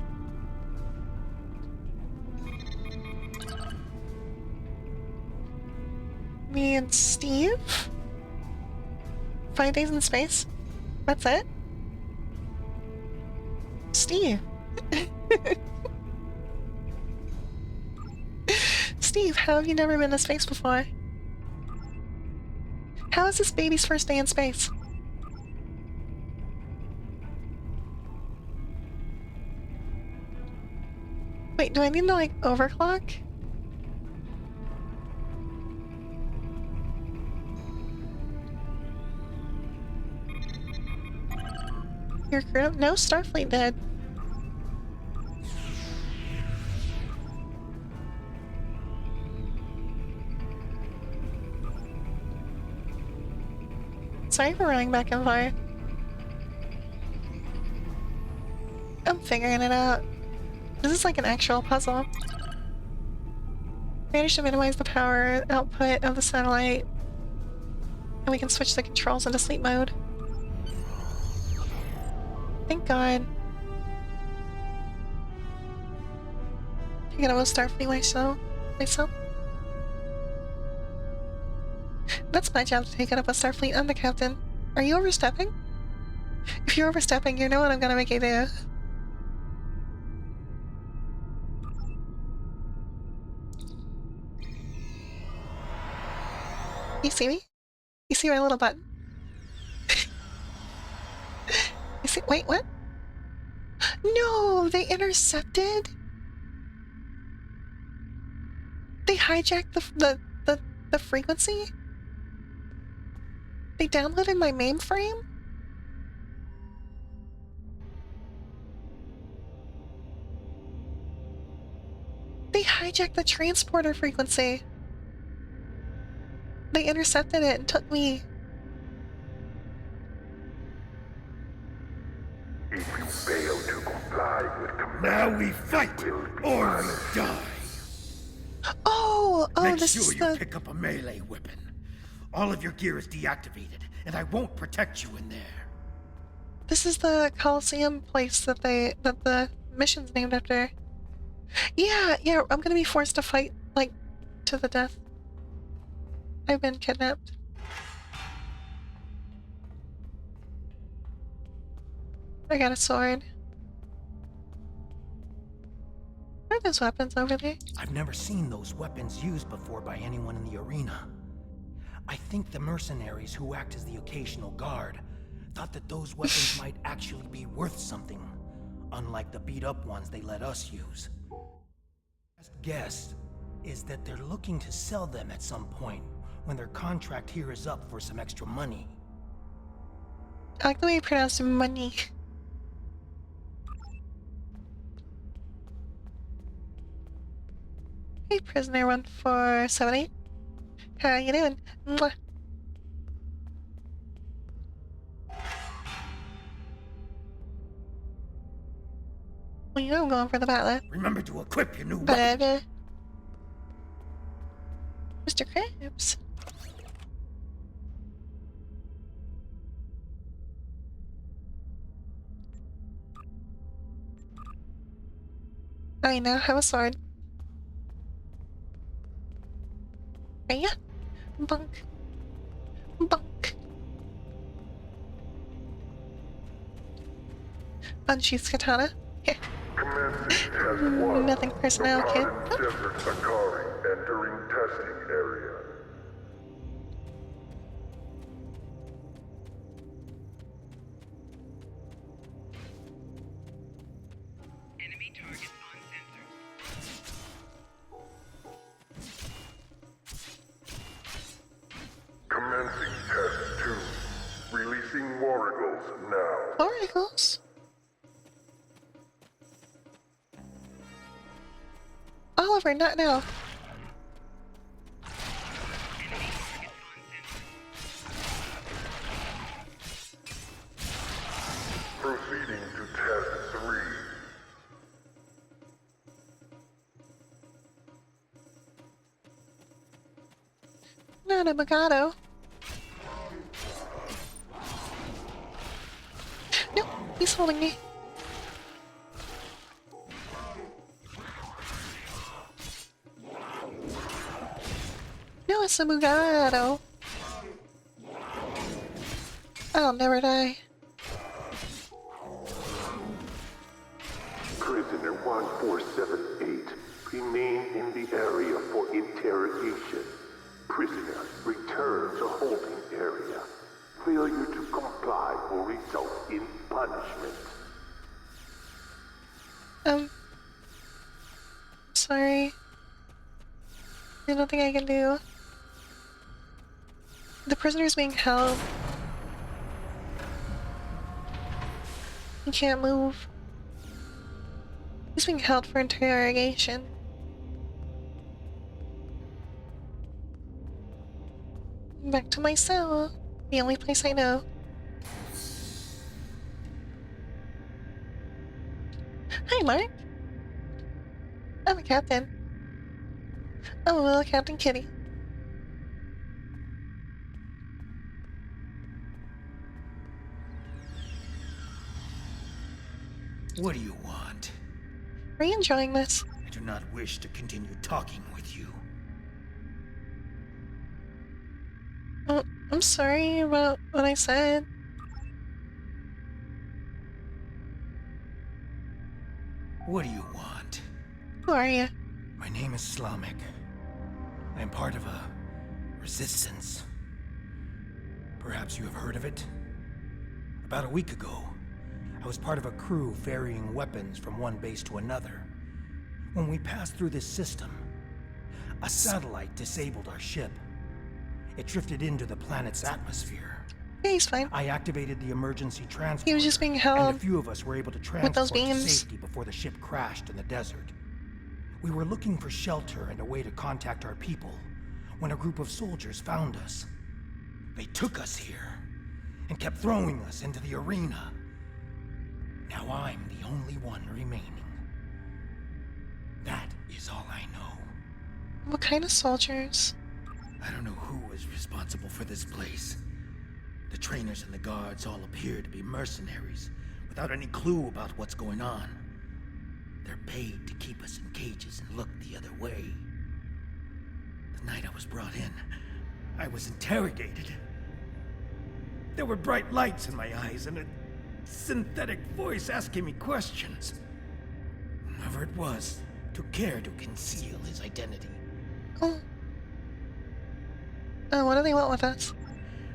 Me and Steve? 5 days in space? That's it? Steve. Steve, how have you never been to space before? How is this baby's first day in space? Wait, do I need to, like, overclock? Your crew? No, Starfleet did. Sorry for running back and forth. I'm figuring it out. This is like an actual puzzle. Manage to minimize the power output of the satellite. And we can switch the controls into sleep mode. Thank God. I'm gonna go Starfleet myself. That's my job to take it up with Starfleet. I'm the captain. Are you overstepping? If you're overstepping, you know what I'm gonna make you do. You see me? You see my little button? You see- wait, what? No! They intercepted? They hijacked the frequency? They downloaded my mainframe? They hijacked the transporter frequency. They intercepted it and took me. If you fail to comply with command, Now we fight, or we die. Oh, Make this sure is you the... pick up a melee weapon. All of your gear is deactivated, and I won't protect you in there. This is the Coliseum place that the mission's named after. Yeah, I'm gonna be forced to fight, like, to the death. I've been kidnapped. I got a sword. What are those weapons over there? I've never seen those weapons used before by anyone in the arena. I think the mercenaries who act as the occasional guard thought that those weapons might actually be worth something, unlike the beat-up ones they let us use. Best guess is that they're looking to sell them at some point when their contract here is up for some extra money. I like the way you pronounce money. Hey, prisoner 1478. How you doing? Mwah. Well, you know I'm going for the battle. Remember to equip your new weapon. But, Mr. Krabs. I now have a sword. Yeah. Bunk. Bunk. Unsheaths katana. Yeah. commencing test 1. Nothing personnel, kid. Desert Sakari entering testing area. Enemy targets on sensors. Commencing test 2. Releasing Warrigals now. Oracles. Oliver, not now. Proceeding to test 3. Not a Mikado. No, he's holding me. No, it's a Mugado. I'll never die. Prisoner 1478, remain in the area for interrogation. Prisoner, return to holding area. Failure to comply will result in punishment. Sorry. There's nothing I can do. The prisoner's being held. He can't move. He's being held for interrogation. Back to my cell. The only place I know. Hi, Mark. I'm a captain. I'm a little Captain Kitty. What do you want? Are you enjoying this? I do not wish to continue talking with you. I'm sorry about what I said. What do you want? Who are you? My name is Slamek. I am part of a resistance. Perhaps you have heard of it? About a week ago, I was part of a crew ferrying weapons from one base to another. When we passed through this system, a satellite disabled our ship. It drifted into the planet's atmosphere. Yeah, he's fine. I activated the emergency transport. He was just being and held a few of us were able to with transport those to beams. safety before the ship crashed in the desert. We were looking for shelter and a way to contact our people when a group of soldiers found us. They took us here and kept throwing us into the arena. Now I'm the only one remaining. That is all I know. What kind of soldiers? I don't know who was responsible for this place. The trainers and the guards all appear to be mercenaries, without any clue about what's going on. They're paid to keep us in cages and look the other way. The night I was brought in, I was interrogated. There were bright lights in my eyes and a synthetic voice asking me questions. Whoever it was took care to conceal his identity. Oh. What do they want with us?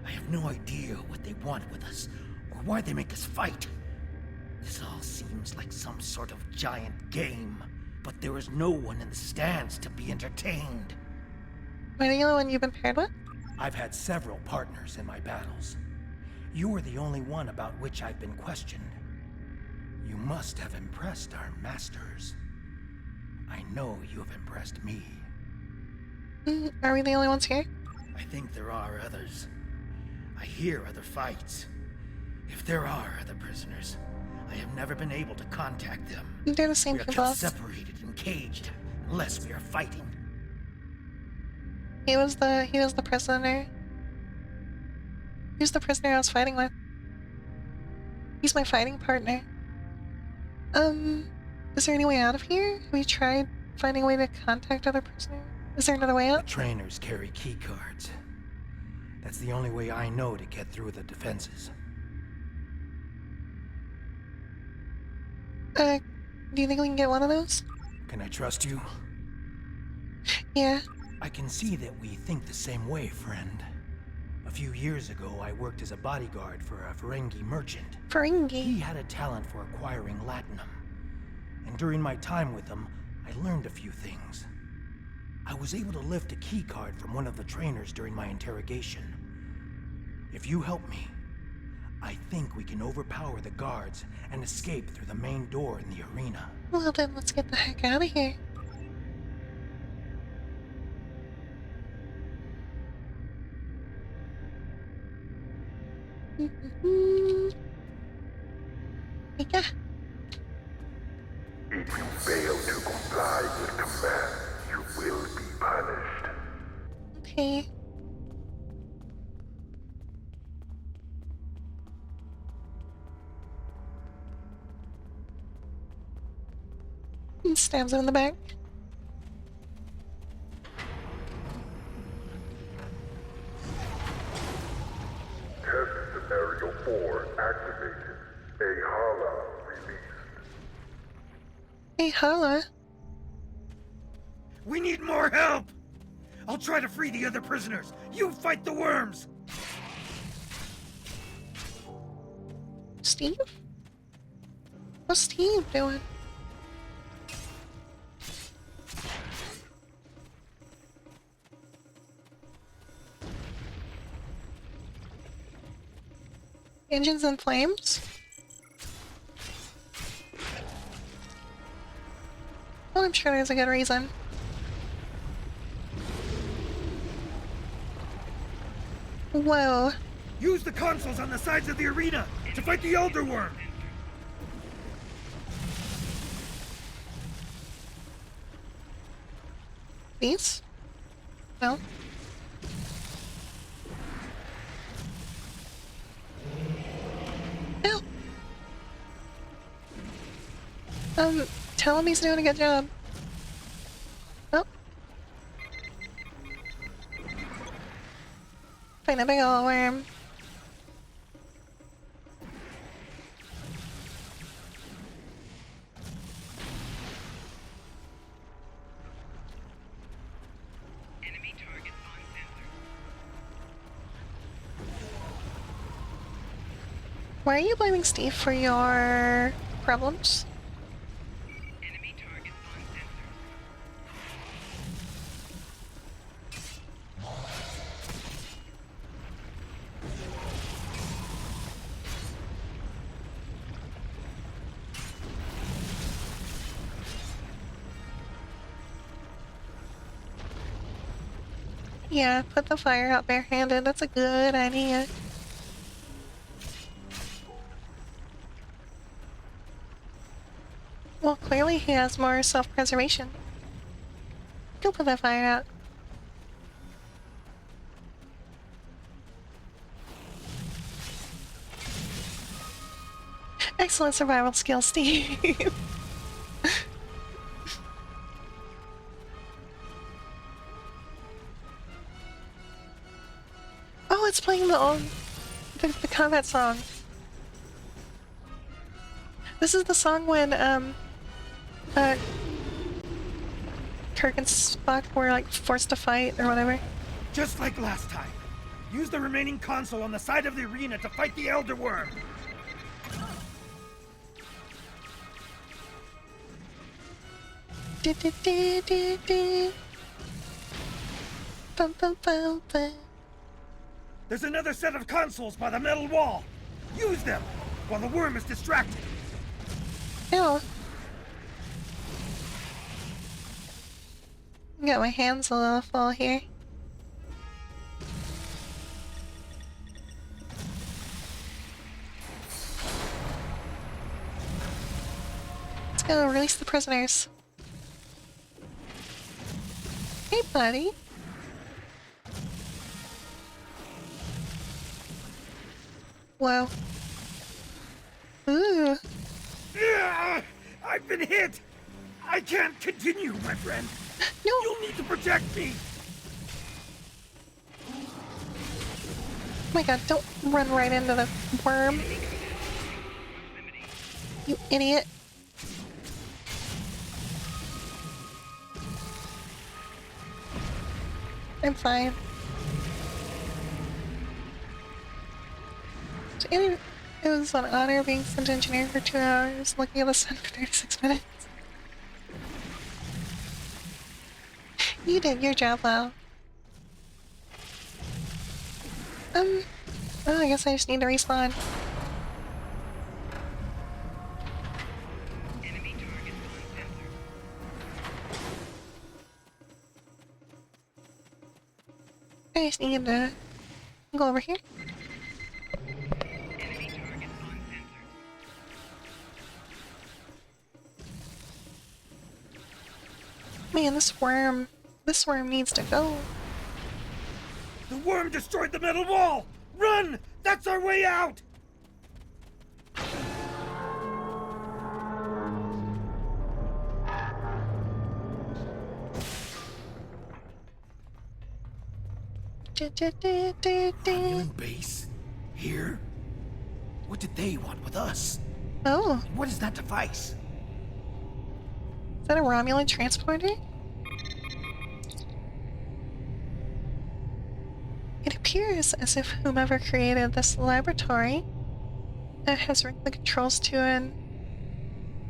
I have no idea what they want with us, or why they make us fight. This all seems like some sort of giant game, but there is no one in the stands to be entertained. Am I the only one you've been paired with? I've had several partners in my battles. You are the only one about which I've been questioned. You must have impressed our masters. I know you have impressed me. Are we the only ones here? I think there are others. I hear other fights. If there are other prisoners, I have never been able to contact them. They're the same We are people. kept separated and caged unless we are fighting. He was the prisoner. He was the prisoner I was fighting with. He's my fighting partner. Is there any way out of here? Have you tried finding a way to contact other prisoners? Is there another way The out? trainers carry key cards. That's the only way I know to get through the defenses. Do you think we can get one of those? Can I trust you? Yeah. I can see that we think the same way, friend. A few years ago, I worked as a bodyguard for a Ferengi merchant. Ferengi? He had a talent for acquiring latinum. And during my time with him, I learned a few things. I was able to lift a key card from one of the trainers during my interrogation. If you help me, I think we can overpower the guards and escape through the main door in the arena. Well then, let's get the heck out of here. Yeah. If you fail to comply with command, you will be punished. Okay. And stabs him in the back. Test scenario 4 activated. Ahala released. Hey, holla. We need more help! I'll try to free the other prisoners. You fight the worms! Steve? What's Steve doing? Engines in flames? Well, I'm sure there's a good reason. Whoa. Use the consoles on the sides of the arena to fight the Elder Worm! These? No. No. Tell him he's doing a good job. Oh. find a big ol' worm. Enemy targets on sensor. Why are you blaming Steve for your problems? Enemy targets on sensor. Yeah, put the fire out barehanded. That's a good idea. Well, clearly he has more self-preservation. Go put that fire out. Excellent survival skills, Steve. Oh, it's playing the combat song. This is the song when Kirk and Spock were like forced to fight or whatever. Just like last time. Use the remaining console on the side of the arena to fight the Elder Worm. Bum, bum, bum, bum. There's another set of consoles by the metal wall. Use them while the worm is distracted. Ew. Got my hands a little full here. Let's go release the prisoners. Hey, buddy. Whoa. Ooh. I've been hit! I can't continue, my friend. No. You'll need to protect me. Oh my god, don't run right into the worm. You idiot. I'm fine. So it was an honor being sent engineer for 2 hours, looking at the sun for 36 minutes. You did your job well. Oh, I guess I just need to respawn. Enemy targets on sensor. I just need to go over here. Enemy targets on sensor. Man, this worm needs to go. The worm destroyed the metal wall! Run! That's our way out! Romulan base? Here? What did they want with us? Oh, What is that device? is that a Romulan transporter? It appears as if whomever created this laboratory has rigged the controls to an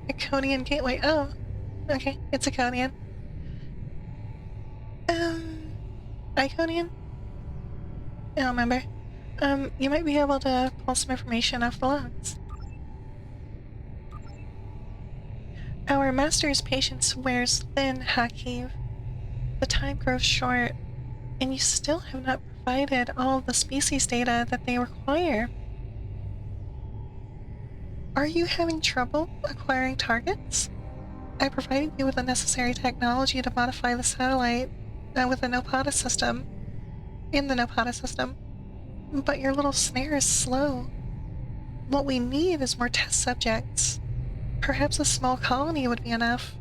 Iconian gateway. Oh, okay, it's Iconian. Iconian? I don't remember. You might be able to pull some information off the logs. Our master's patience wears thin, Hakeem. The time grows short, and you still have not provided all of the species data that they require. Are you having trouble acquiring targets? I provided you with the necessary technology to modify the satellite with the Nopata system, in the Nopata system, but your little snare is slow. What we need is more test subjects. Perhaps a small colony would be enough.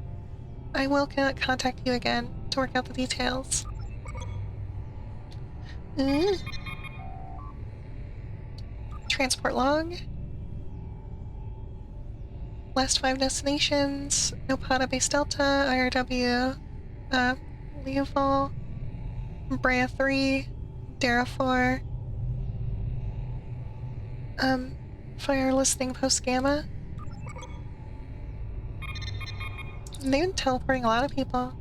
I will contact you again to work out the details. Transport log. Last 5 destinations: Opana Base Delta, IRW, Leoval, Brea 3, Dara 4, Fire Listening Post Gamma. And they've been teleporting a lot of people.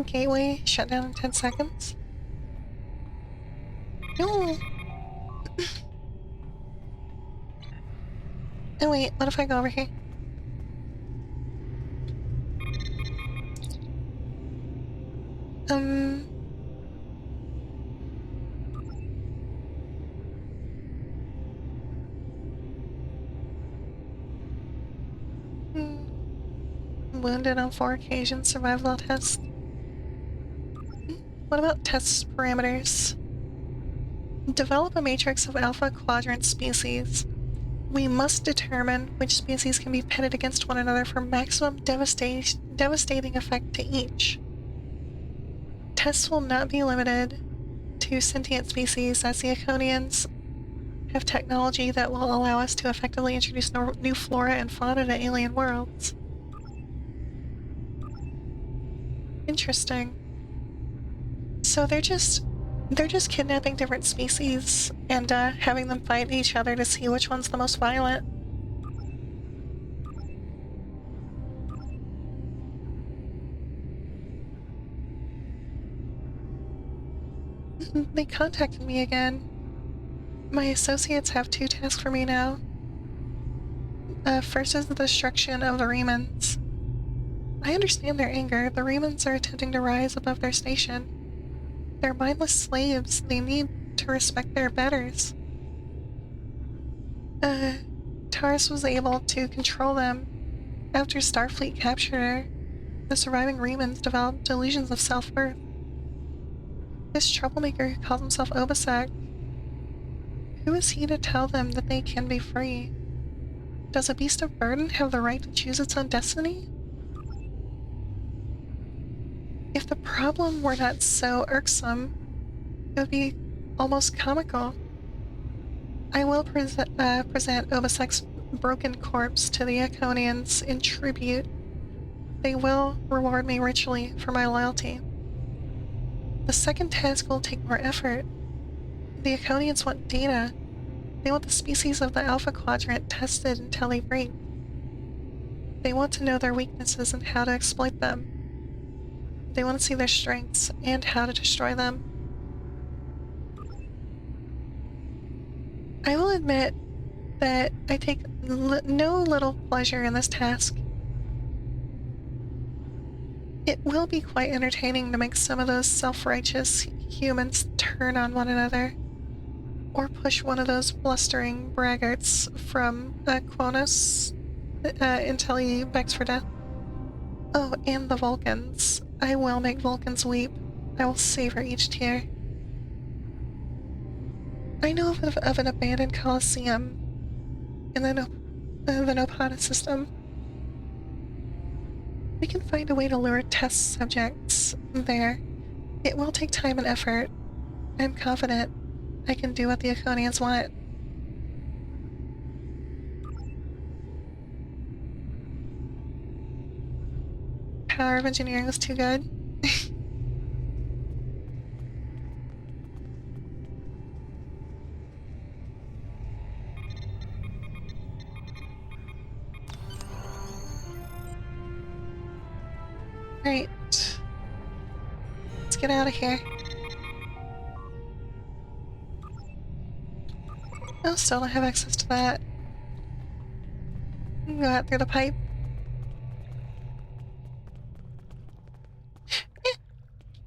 Gateway shut down in 10 seconds. No! Oh wait, what if I go over here? Wounded on 4 occasions, survival test. What about test parameters? Develop a matrix of Alpha Quadrant species. We must determine which species can be pitted against one another for maximum devastating effect to each. Tests will not be limited to sentient species, as the Iconians have technology that will allow us to effectively introduce new flora and fauna to alien worlds. Interesting. So they're just kidnapping different species and having them fight each other to see which one's the most violent. They contacted me again. My associates have 2 tasks for me now. First is the destruction of the Remans. I understand their anger. The Remans are attempting to rise above their station. They're mindless slaves. They need to respect their betters. Taurus was able to control them. After Starfleet captured her, the surviving Remans developed delusions of self-worth. This troublemaker who calls himself Obasek, who is he to tell them that they can be free? Does a beast of burden have the right to choose its own destiny? If the problem were not so irksome, it would be almost comical. I will present Obasek's broken corpse to the Iconians in tribute. They will reward me richly for my loyalty. The second task will take more effort. The Iconians want data. They want the species of the Alpha Quadrant tested until they break. They want to know their weaknesses and how to exploit them. They want to see their strengths and how to destroy them. I will admit that I take no little pleasure in this task. It will be quite entertaining to make some of those self-righteous humans turn on one another, or push one of those blustering braggarts from Quonos until he begs for death. Oh, and the Vulcans. I will make Vulcans weep. I will savor each tear. I know of an abandoned Colosseum in the Nopana system. We can find a way to lure test subjects there. It will take time and effort. I'm confident I can do what the Iconians want. Power of engineering was too good. Right. Let's get out of here. Oh, still don't have access to that. Go out through the pipe.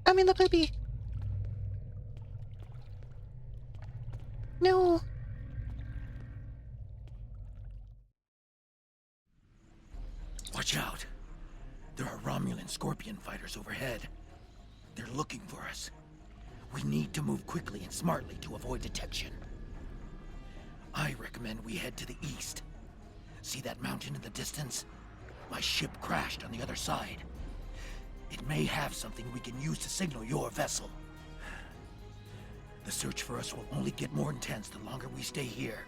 I'm in the poopy. No. Watch out. There are Romulan Scorpion fighters overhead. They're looking for us. We need to move quickly and smartly to avoid detection. I recommend we head to the east. See that mountain in the distance? My ship crashed on the other side. It may have something we can use to signal your vessel. The search for us will only get more intense the longer we stay here.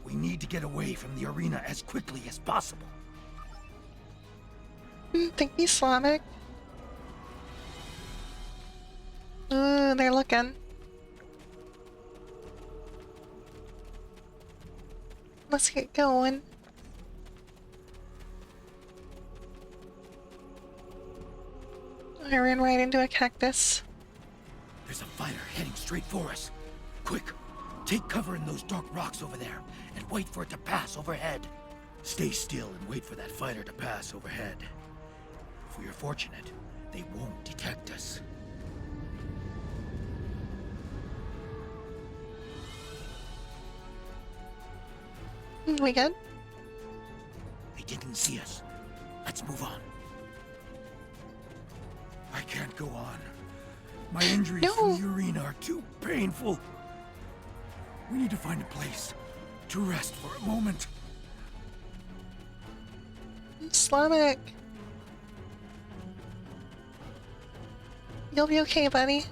We need to get away from the arena as quickly as possible. Thank you, Slavic. Ooh, they're looking. Let's get going. I ran right into a cactus. There's a fighter heading straight for us. Quick, take cover in those dark rocks over there and wait for it to pass overhead. Stay still and wait for that fighter to pass overhead. If we are fortunate, they won't detect us. We good? They didn't see us. Let's move on. I can't go on. My injuries in the arena are too painful. We need to find a place to rest for a moment. Slavic. You'll be okay, buddy.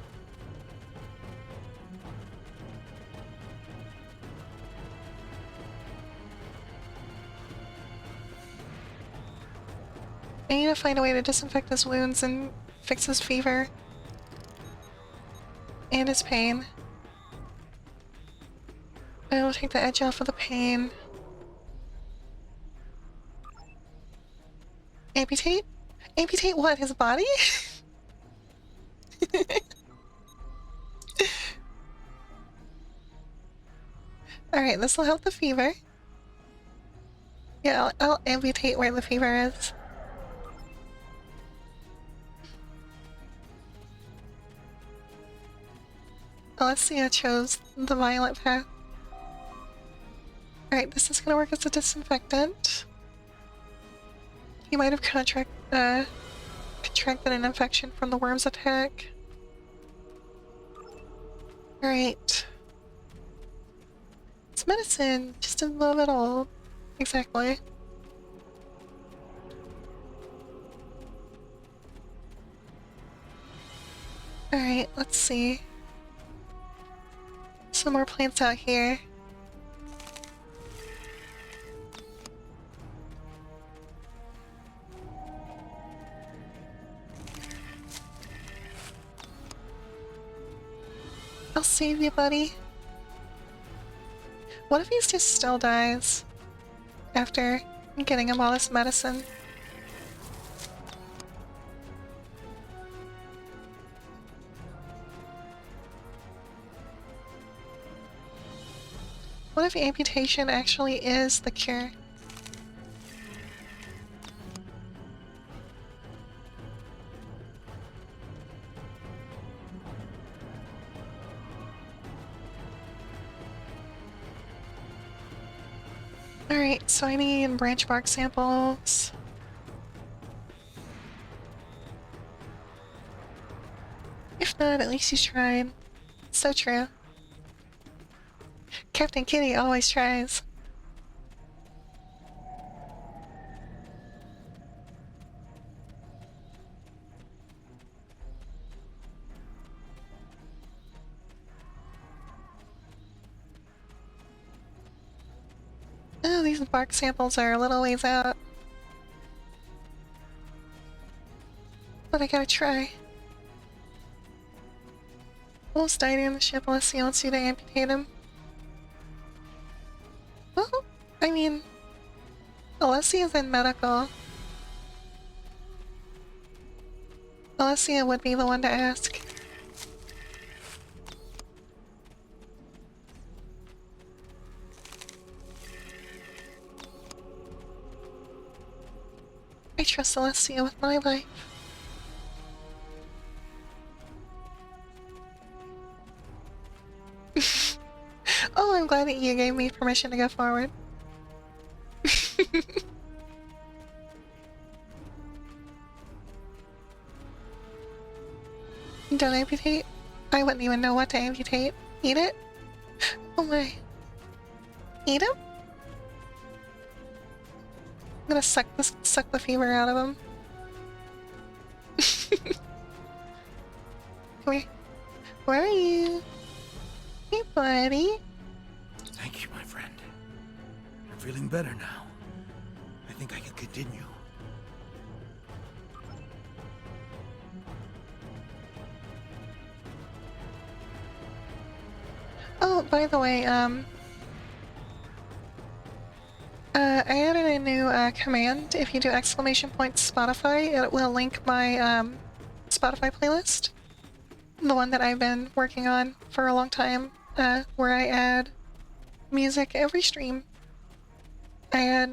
I need to find a way to disinfect his wounds and fix his fever. And his pain. I will take the edge off of the pain. Amputate? Amputate what? His body? Alright, this will help the fever. Yeah, I'll amputate where the fever is. Alessia chose the violet path. Alright, this is gonna work as a disinfectant. He might have contracted an infection from the worm's attack. Alright. It's medicine, just a little bit old. Exactly. Alright, let's see. Some more plants out here. I'll save you, buddy. What if he just still dies after getting him all this medicine? What if amputation actually is the cure? Alright, so I need branch bark samples. If not, at least you tried. So true. Captain Kitty always tries. Oh, these bark samples are a little ways out. But I gotta try. Almost died on the ship unless he wants you to amputate him. Well, I mean, Alessia in medical. Alessia would be the one to ask. I trust Alessia with my life. Oh, I'm glad that you gave me permission to go forward. Don't amputate? I wouldn't even know what to amputate. Eat it? Oh my. Eat him? I'm gonna suck the fever out of him. Come here. Where are you? Hey, buddy. Thank you, my friend. I'm feeling better now. I think I can continue. Oh, by the way, I added a new command. If you do !Spotify, it will link my Spotify playlist. The one that I've been working on for a long time, where I add music every stream. I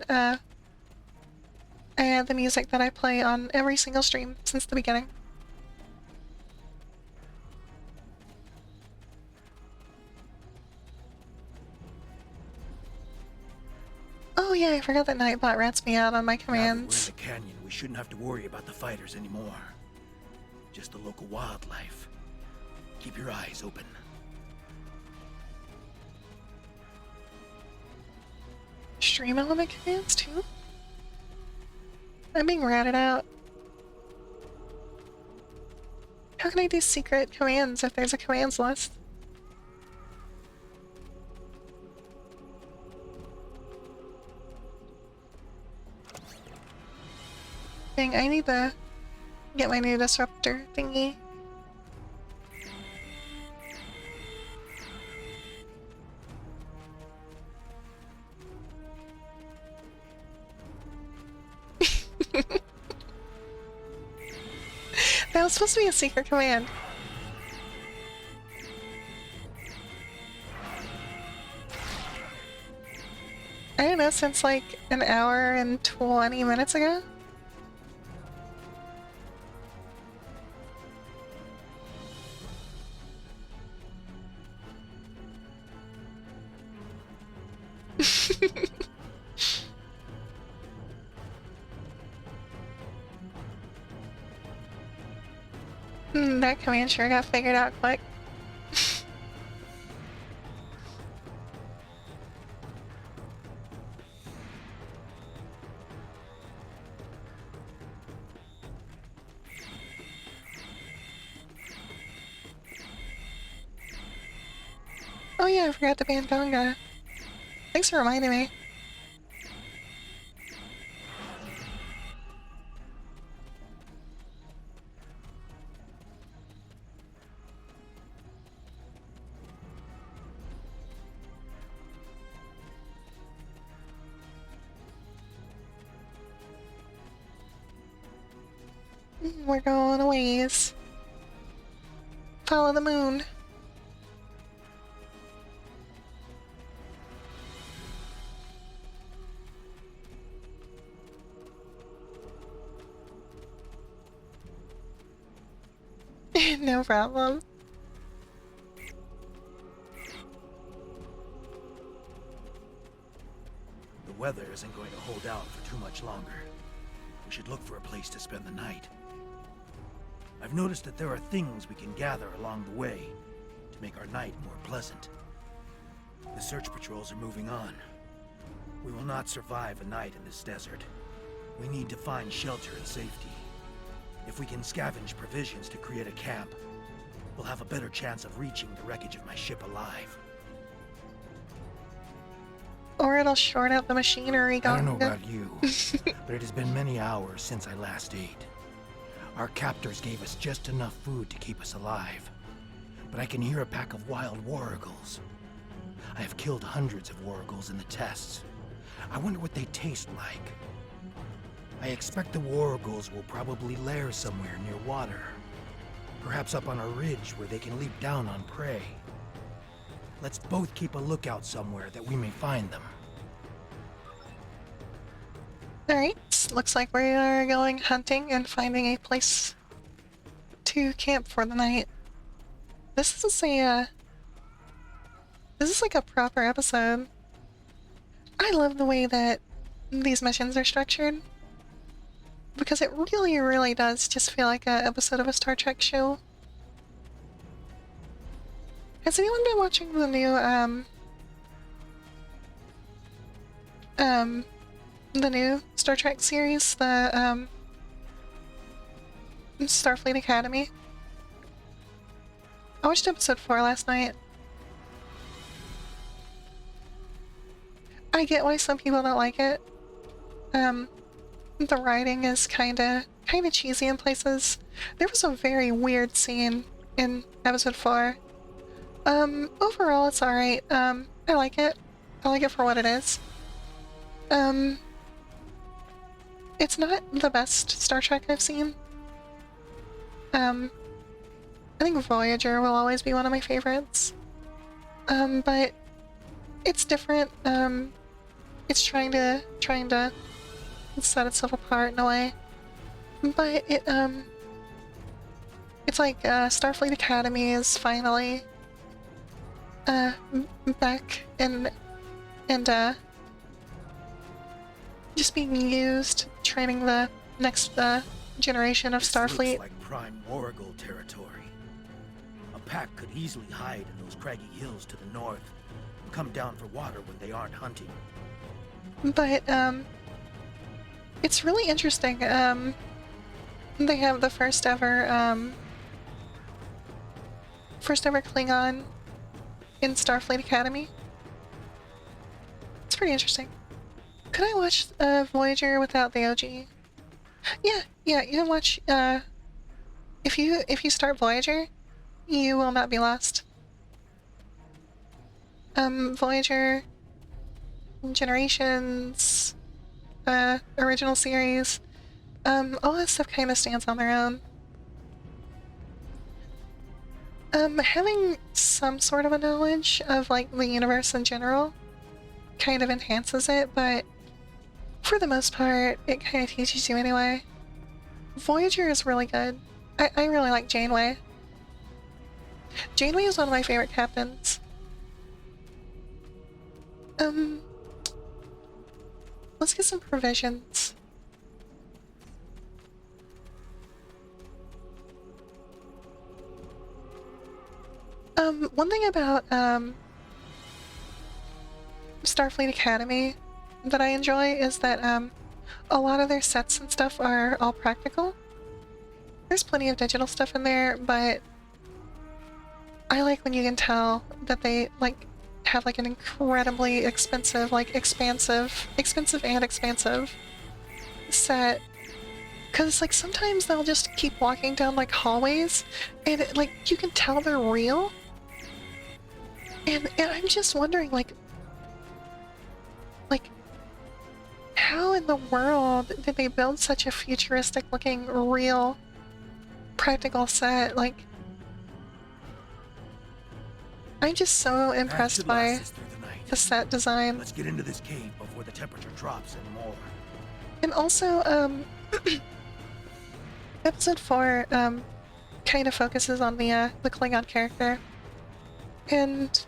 add the music that I play on every single stream since the beginning. Oh yeah, I forgot that Nightbot rats me out on my commands. Now that we're in the canyon, we shouldn't have to worry about the fighters anymore. Just the local wildlife. Keep your eyes open. Stream element commands too? I'm being ratted out. How can I do secret commands if there's a commands list? Dang, I need to get my new disruptor thingy. That was supposed to be a secret command. I don't know, since like an hour and 20 minutes ago? That command sure got figured out quick. Oh yeah, I forgot the Bandonga. Thanks for reminding me. We're going a ways. Follow the moon. No problem. The weather isn't going to hold out for too much longer. We should look for a place to spend the night. I've noticed that there are things we can gather along the way to make our night more pleasant. The search patrols are moving on. We will not survive a night in this desert. We need to find shelter and safety. If we can scavenge provisions to create a camp, we'll have a better chance of reaching the wreckage of my ship alive. Or it'll short out the machinery. I don't know about you, but it has been many hours since I last ate. Our captors gave us just enough food to keep us alive. But I can hear a pack of wild wargles. I have killed hundreds of wargles in the tests. I wonder what they taste like. I expect the wargles will probably lair somewhere near water. Perhaps up on a ridge where they can leap down on prey. Let's both keep a lookout somewhere that we may find them. Alright, looks like we are going hunting and finding a place to camp for the night. This is like a proper episode. I love the way that these missions are structured, because it really, really does just feel like an episode of a Star Trek show. Has anyone been watching the new Star Trek series, the Starfleet Academy? I watched episode 4 last night. I get why some people don't like it. The writing is kinda cheesy in places. There was a very weird scene in episode 4. Overall it's alright. I like it. I like it for what it is. It's not the best Star Trek I've seen. I think Voyager will always be one of my favorites. But it's different. It's trying to set itself apart in a way. But it's like Starfleet Academy is finally back and just being used, training the next generation of Starfleet. Looks like prime Warrigal territory. A pack could easily hide in those craggy hills to the north, come down for water when they aren't hunting. But it's really interesting. They have the first ever Klingon in Starfleet Academy. It's pretty interesting. Could I watch Voyager without the OG? Yeah, you can watch. If you start Voyager, you will not be lost. Voyager, Generations, original series, all that stuff kind of stands on their own. Having some sort of a knowledge of like the universe in general kind of enhances it, but for the most part, it kind of teaches you anyway. Voyager is really good. I really like Janeway. Janeway is one of my favorite captains. Let's get some provisions. One thing about Starfleet Academy that I enjoy is that a lot of their sets and stuff are all practical. There's plenty of digital stuff in there, but I like when you can tell that they like have like an incredibly expensive and expansive set. Because like sometimes they'll just keep walking down like hallways and like you can tell they're real. And I'm just wondering like how in the world did they build such a futuristic looking real practical set? Like I'm just so impressed by the set design. Let's get into this cave before the temperature drops anymore. And also episode 4 kind of focuses on the Klingon character. And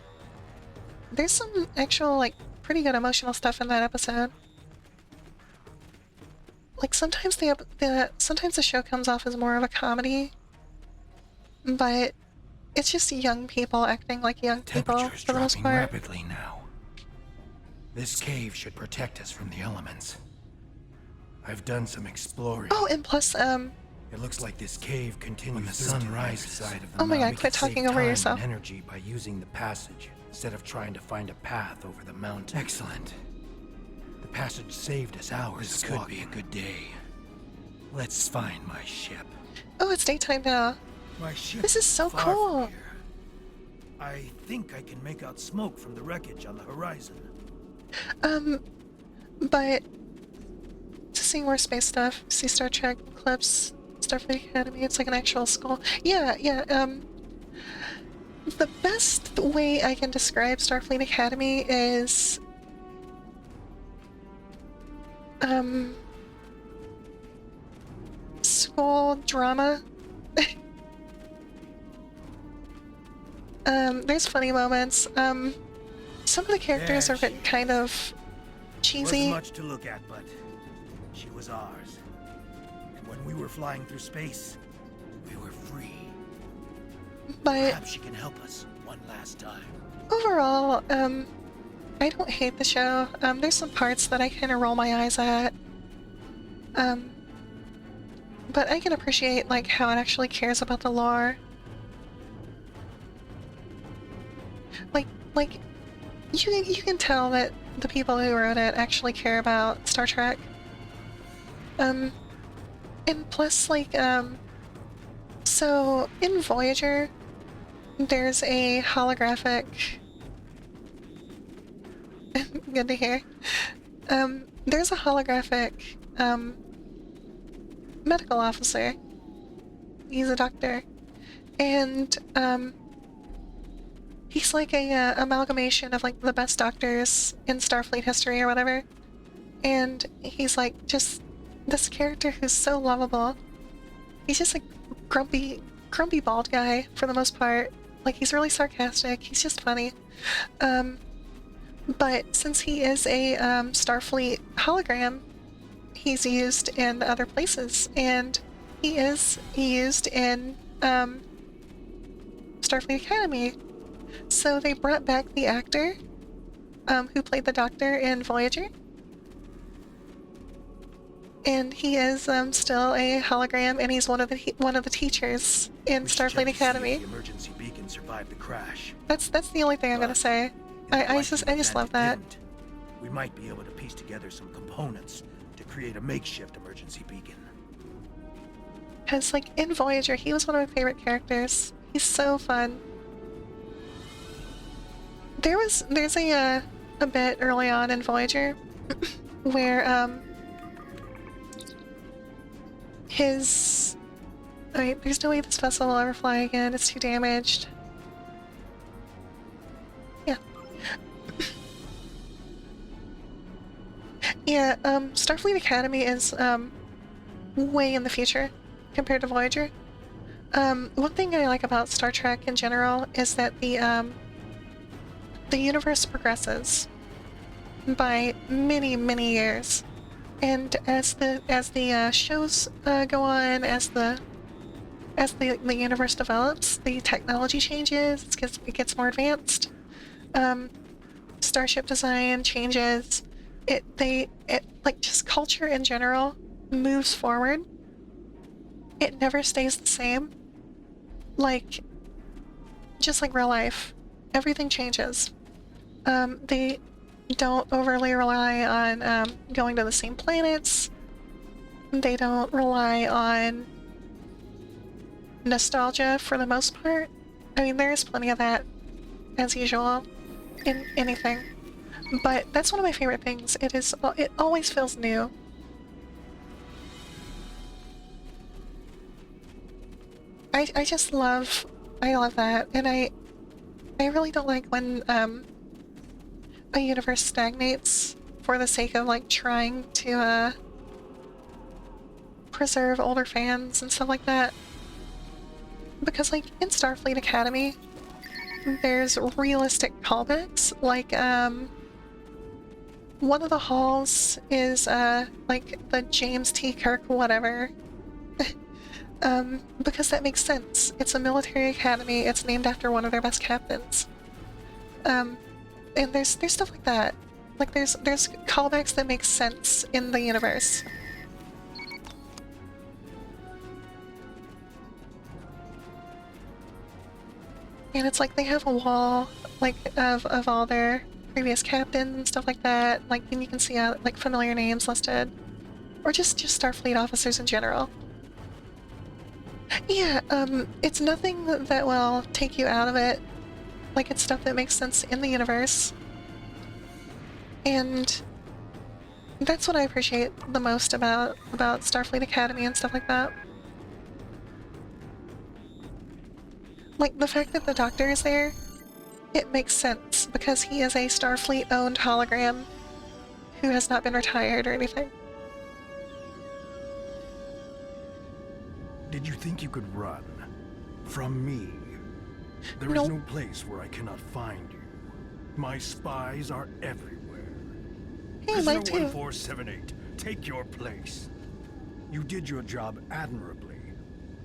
there's some actual like pretty good emotional stuff in that episode. Like sometimes sometimes the show comes off as more of a comedy, but it's just young people acting like young people for the most part. Rapidly now. This cave should protect us from the elements. I've done some exploring. Oh, and plus it looks like this cave continues when the sun rises. Side of the oh my god, quit talking over yourself. Energy by using the passage instead of trying to find a path over the mountain. Excellent. The passage saved us hours. This could be a good day. Let's find my ship. Oh, it's daytime now. My ship. This is so cool. I think I can make out smoke from the wreckage on the horizon. But to see more space stuff, see Star Trek clips, Starfleet Academy, it's like an actual school. Yeah, the best way I can describe Starfleet Academy is school drama. There's funny moments. Some of the characters are written kind of cheesy. Wasn't much to look at, but she was ours. And when we were flying through space, we were free. But perhaps she can help us one last time. Overall, I don't hate the show. There's some parts that I kind of roll my eyes at. But I can appreciate like how it actually cares about the lore. Like you can tell that the people who wrote it actually care about Star Trek. And plus, like, so in Voyager, there's a holographic. Good to hear. There's a holographic, medical officer. He's a doctor. And, he's like a amalgamation of like the best doctors in Starfleet history or whatever. And he's like just this character who's so lovable. He's just like grumpy bald guy for the most part. Like he's really sarcastic. He's just funny. But since he is a Starfleet hologram, he's used in other places, and he is used in Starfleet Academy. So they brought back the actor who played the Doctor in Voyager, and he is still a hologram, and he's one of the teachers in Starfleet Academy. The emergency beacon survived the crash. That's the only thing I'm gonna say. I just love that. We might be able to piece together some components to create a makeshift emergency beacon. Because, like, in Voyager, he was one of my favorite characters. He's so fun. There's a bit early on in Voyager where, his... Wait, there's no way this vessel will ever fly again. It's too damaged. Yeah. Yeah, Starfleet Academy is, way in the future compared to Voyager. One thing I like about Star Trek in general is that the universe progresses by many, many years. And as the shows go on, as the universe develops, the technology changes, it gets more advanced. Starship design changes. It like just culture in general moves forward. It never stays the same. Like, just like real life, everything changes. They don't overly rely on going to the same planets. They don't rely on nostalgia for the most part. I mean, there is plenty of that, as usual, in anything. But that's one of my favorite things. It always feels new. I love that, and I really don't like when a universe stagnates for the sake of like trying to preserve older fans and stuff like that. Because like in Starfleet Academy, there's realistic callbacks. Like one of the halls is like the James T. Kirk whatever. Because that makes sense. It's a military academy. It's named after one of their best captains. And there's stuff like that. Like there's callbacks that make sense in the universe. And it's like they have a wall like of all their previous captains and stuff like that. Like, and you can see like familiar names listed, or just Starfleet officers in general. Yeah, it's nothing that will take you out of it. Like, it's stuff that makes sense in the universe. And that's what I appreciate the most about Starfleet Academy and stuff like that. Like, the fact that the Doctor is there, it makes sense, because he is a Starfleet-owned hologram who has not been retired or anything. Did you think you could run from me? There is no place where I cannot find you. My spies are everywhere. Hey, mine too. 1478, take your place. You did your job admirably.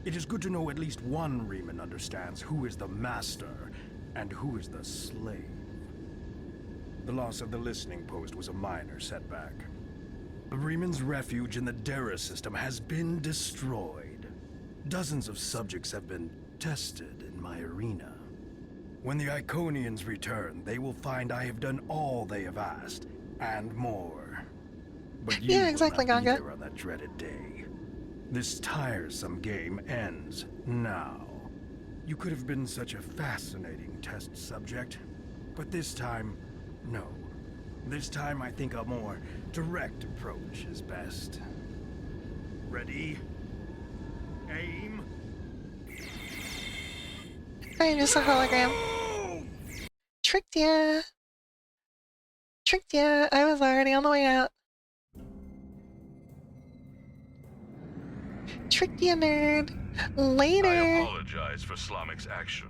It is good to know at least one Reman understands who is the master and who is the slave. The loss of the listening post was a minor setback. The Reman's refuge in the Dera system has been destroyed. Dozens of subjects have been tested in my arena. When the Iconians return, they will find I have done all they have asked, and more. But you Yeah, exactly, will not be Ganga. there on that dreaded day. This tiresome game ends now. You could have been such a fascinating test subject, but this time, no. This time I think a more direct approach is best. Ready? Aim. Alright, just a hologram. Tricked ya! Tricked ya! I was already on the way out. Tricked ya, nerd! Later! I apologize for Slamic's action.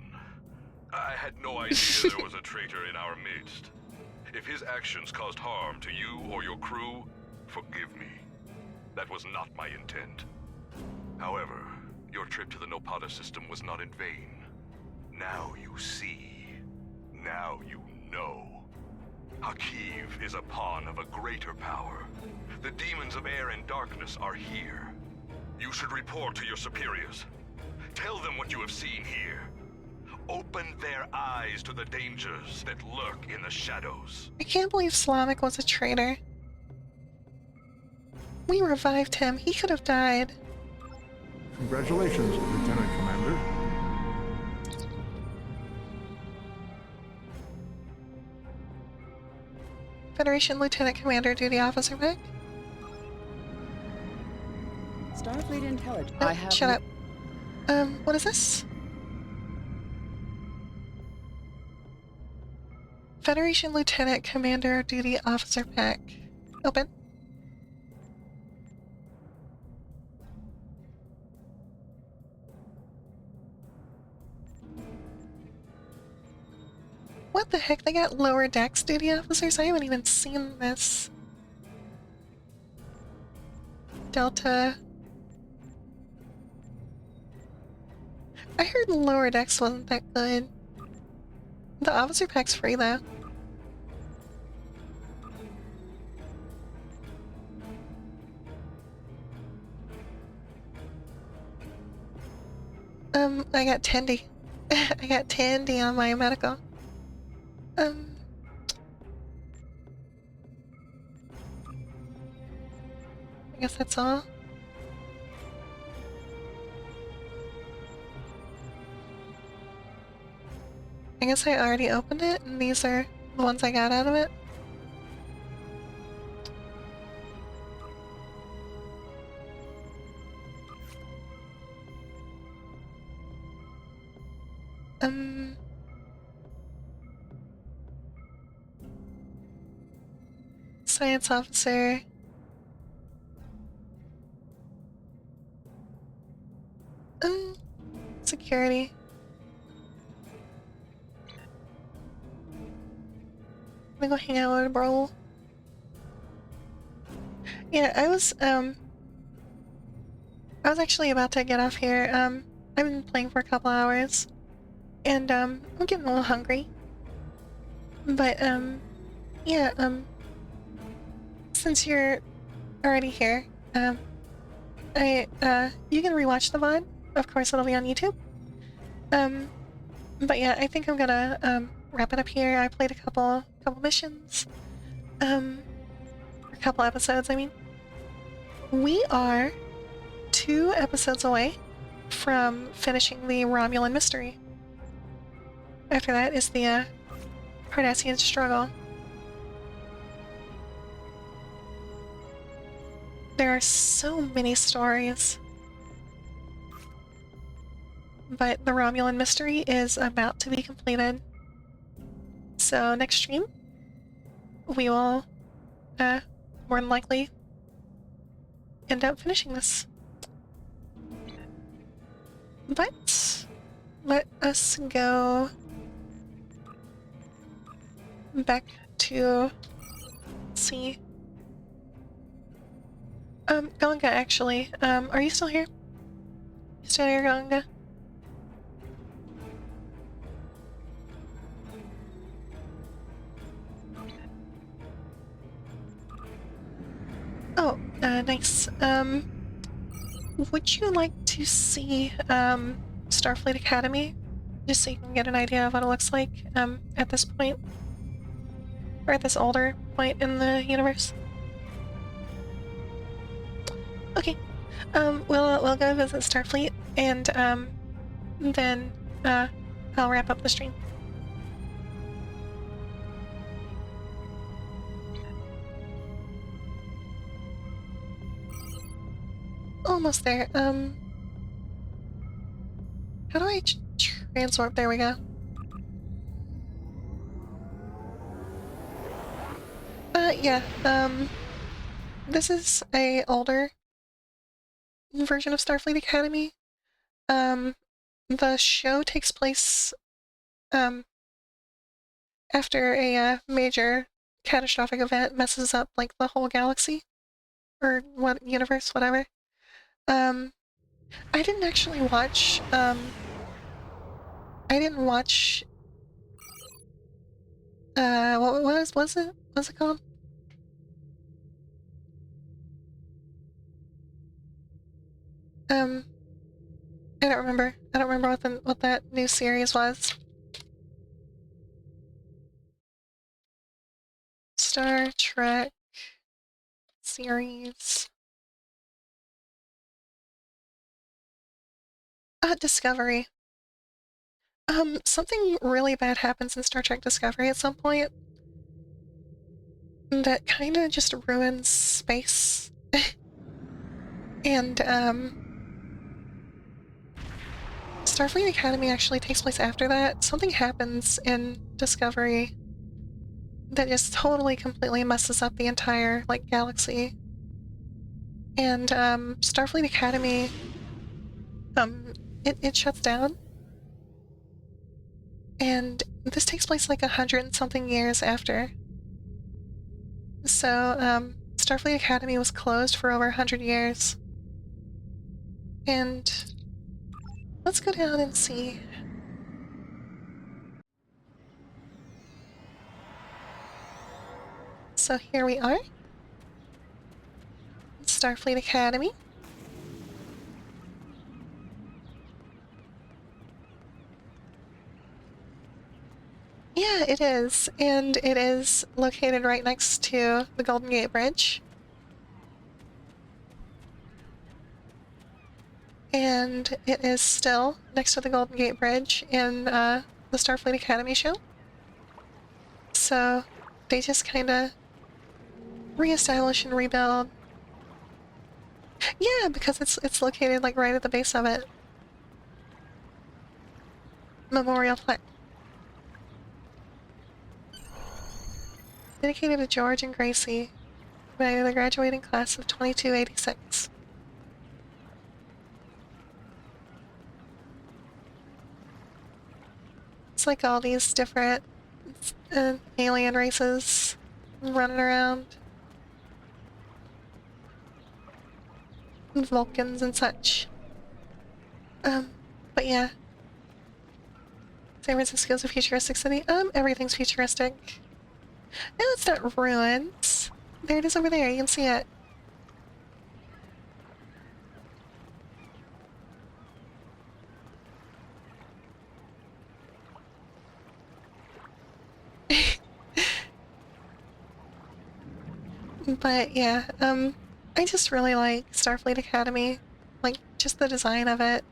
I had no idea there was a traitor in our midst. If his actions caused harm to you or your crew, forgive me. That was not my intent. However, your trip to the Nopata system was not in vain. Now you see. Now you know. Hakiv is a pawn of a greater power. The demons of air and darkness are here. You should report to your superiors. Tell them what you have seen here. Open their eyes to the dangers that lurk in the shadows. I can't believe Slamic was a traitor. We revived him. He could have died. Congratulations, Lieutenant Commander. Federation Lieutenant Commander Duty Officer Mac? Starfleet Intelligence. No, I have shut up. What is this? Federation Lieutenant Commander Duty Officer Pack. Open. What the heck? They got lower decks duty officers? I haven't even seen this. Delta. I heard lower decks wasn't that good. The officer pack's free though. I got Tandy. I got Tandy on my medical. I guess that's all. I guess I already opened it, and these are the ones I got out of it. Science officer. Security. I'm gonna go hang out with a bro. Yeah, I was actually about to get off here. I've been playing for a couple hours, and I'm getting a little hungry. But yeah, since you're already here, you can rewatch the VOD. Of course, it'll be on YouTube. But yeah, I think I'm gonna wrap it up here. I played a couple missions, a couple episodes. I mean, we are 2 episodes away from finishing the Romulan mystery. After that is the Cardassian struggle. There are so many stories, but the Romulan mystery is about to be completed. So next stream, we will more than likely end up finishing this. But let us go back to, let's see. Ganga, actually. Are you still here? You still here, Ganga? Oh, nice. Would you like to see, Starfleet Academy? Just so you can get an idea of what it looks like, at this point? Or at this older point in the universe. Okay. We'll go visit Starfleet, and then I'll wrap up the stream. Almost there. How do I transwarp? There we go. Yeah, this is a older version of Starfleet Academy. The show takes place, after a, major catastrophic event messes up, like, the whole galaxy. Or what, universe, whatever. I didn't actually watch, I didn't watch, what was it? What's it called? I don't remember. I don't remember what that new series was. Star Trek series. Discovery. Something really bad happens in Star Trek Discovery at some point that kind of just ruins space. And, Starfleet Academy actually takes place after that. Something happens in Discovery that just totally, completely messes up the entire, like, galaxy. And, Starfleet Academy, it shuts down. And this takes place like 100 and something years after. So, Starfleet Academy was closed for over 100 years. And let's go down and see. So here we are. Starfleet Academy. Yeah, it is. And it is located right next to the Golden Gate Bridge. And it is still next to the Golden Gate Bridge in the Starfleet Academy show. So they just kind of reestablish and rebuild. Yeah, because it's located like right at the base of it. Memorial plaque. Dedicated to George and Gracie by the graduating class of 2286. It's like all these different alien races running around. Vulcans and such. But yeah. San Francisco's a futuristic city. Everything's futuristic. No, it's not ruins. There it is over there, you can see it. But yeah, I just really like Starfleet Academy. Like, just the design of it.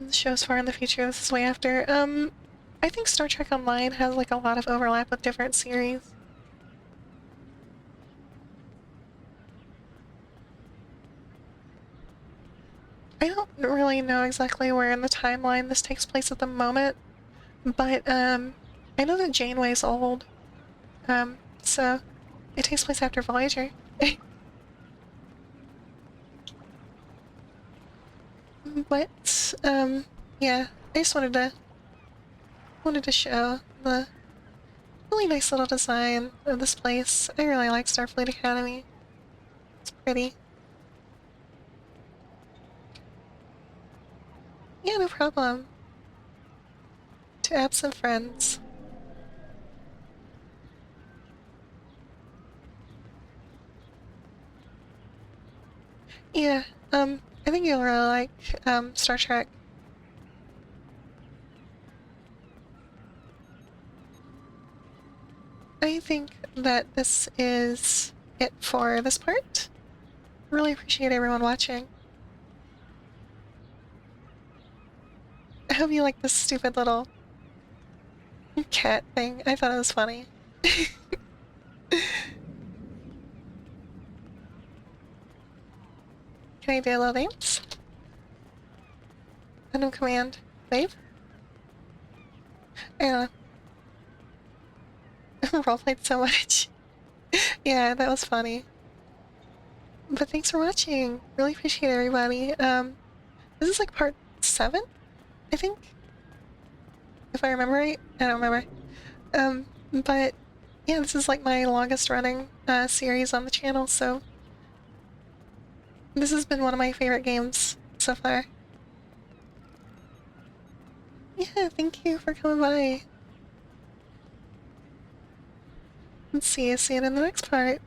The show's far in the future, this is way after. I think Star Trek Online has like a lot of overlap with different series. I don't really know exactly where in the timeline this takes place at the moment, but I know that Janeway's old, so it takes place after Voyager. But, yeah, I just wanted to show the really nice little design of this place. I really like Starfleet Academy. It's pretty. Yeah, no problem. To absent friends. Yeah, I think you'll really like, Star Trek. I think that this is it for this part. Really appreciate everyone watching. I hope you like this stupid little cat thing. I thought it was funny. Can I do a little dance? Random command. Wave? I don't know. Roleplayed so much. Yeah, that was funny. But thanks for watching. Really appreciate everybody. This is like part 7, I think? If I remember right. I don't remember. But yeah, this is like my longest running series on the channel, so this has been one of my favorite games so far. Yeah, thank you for coming by. Let's see you in the next part.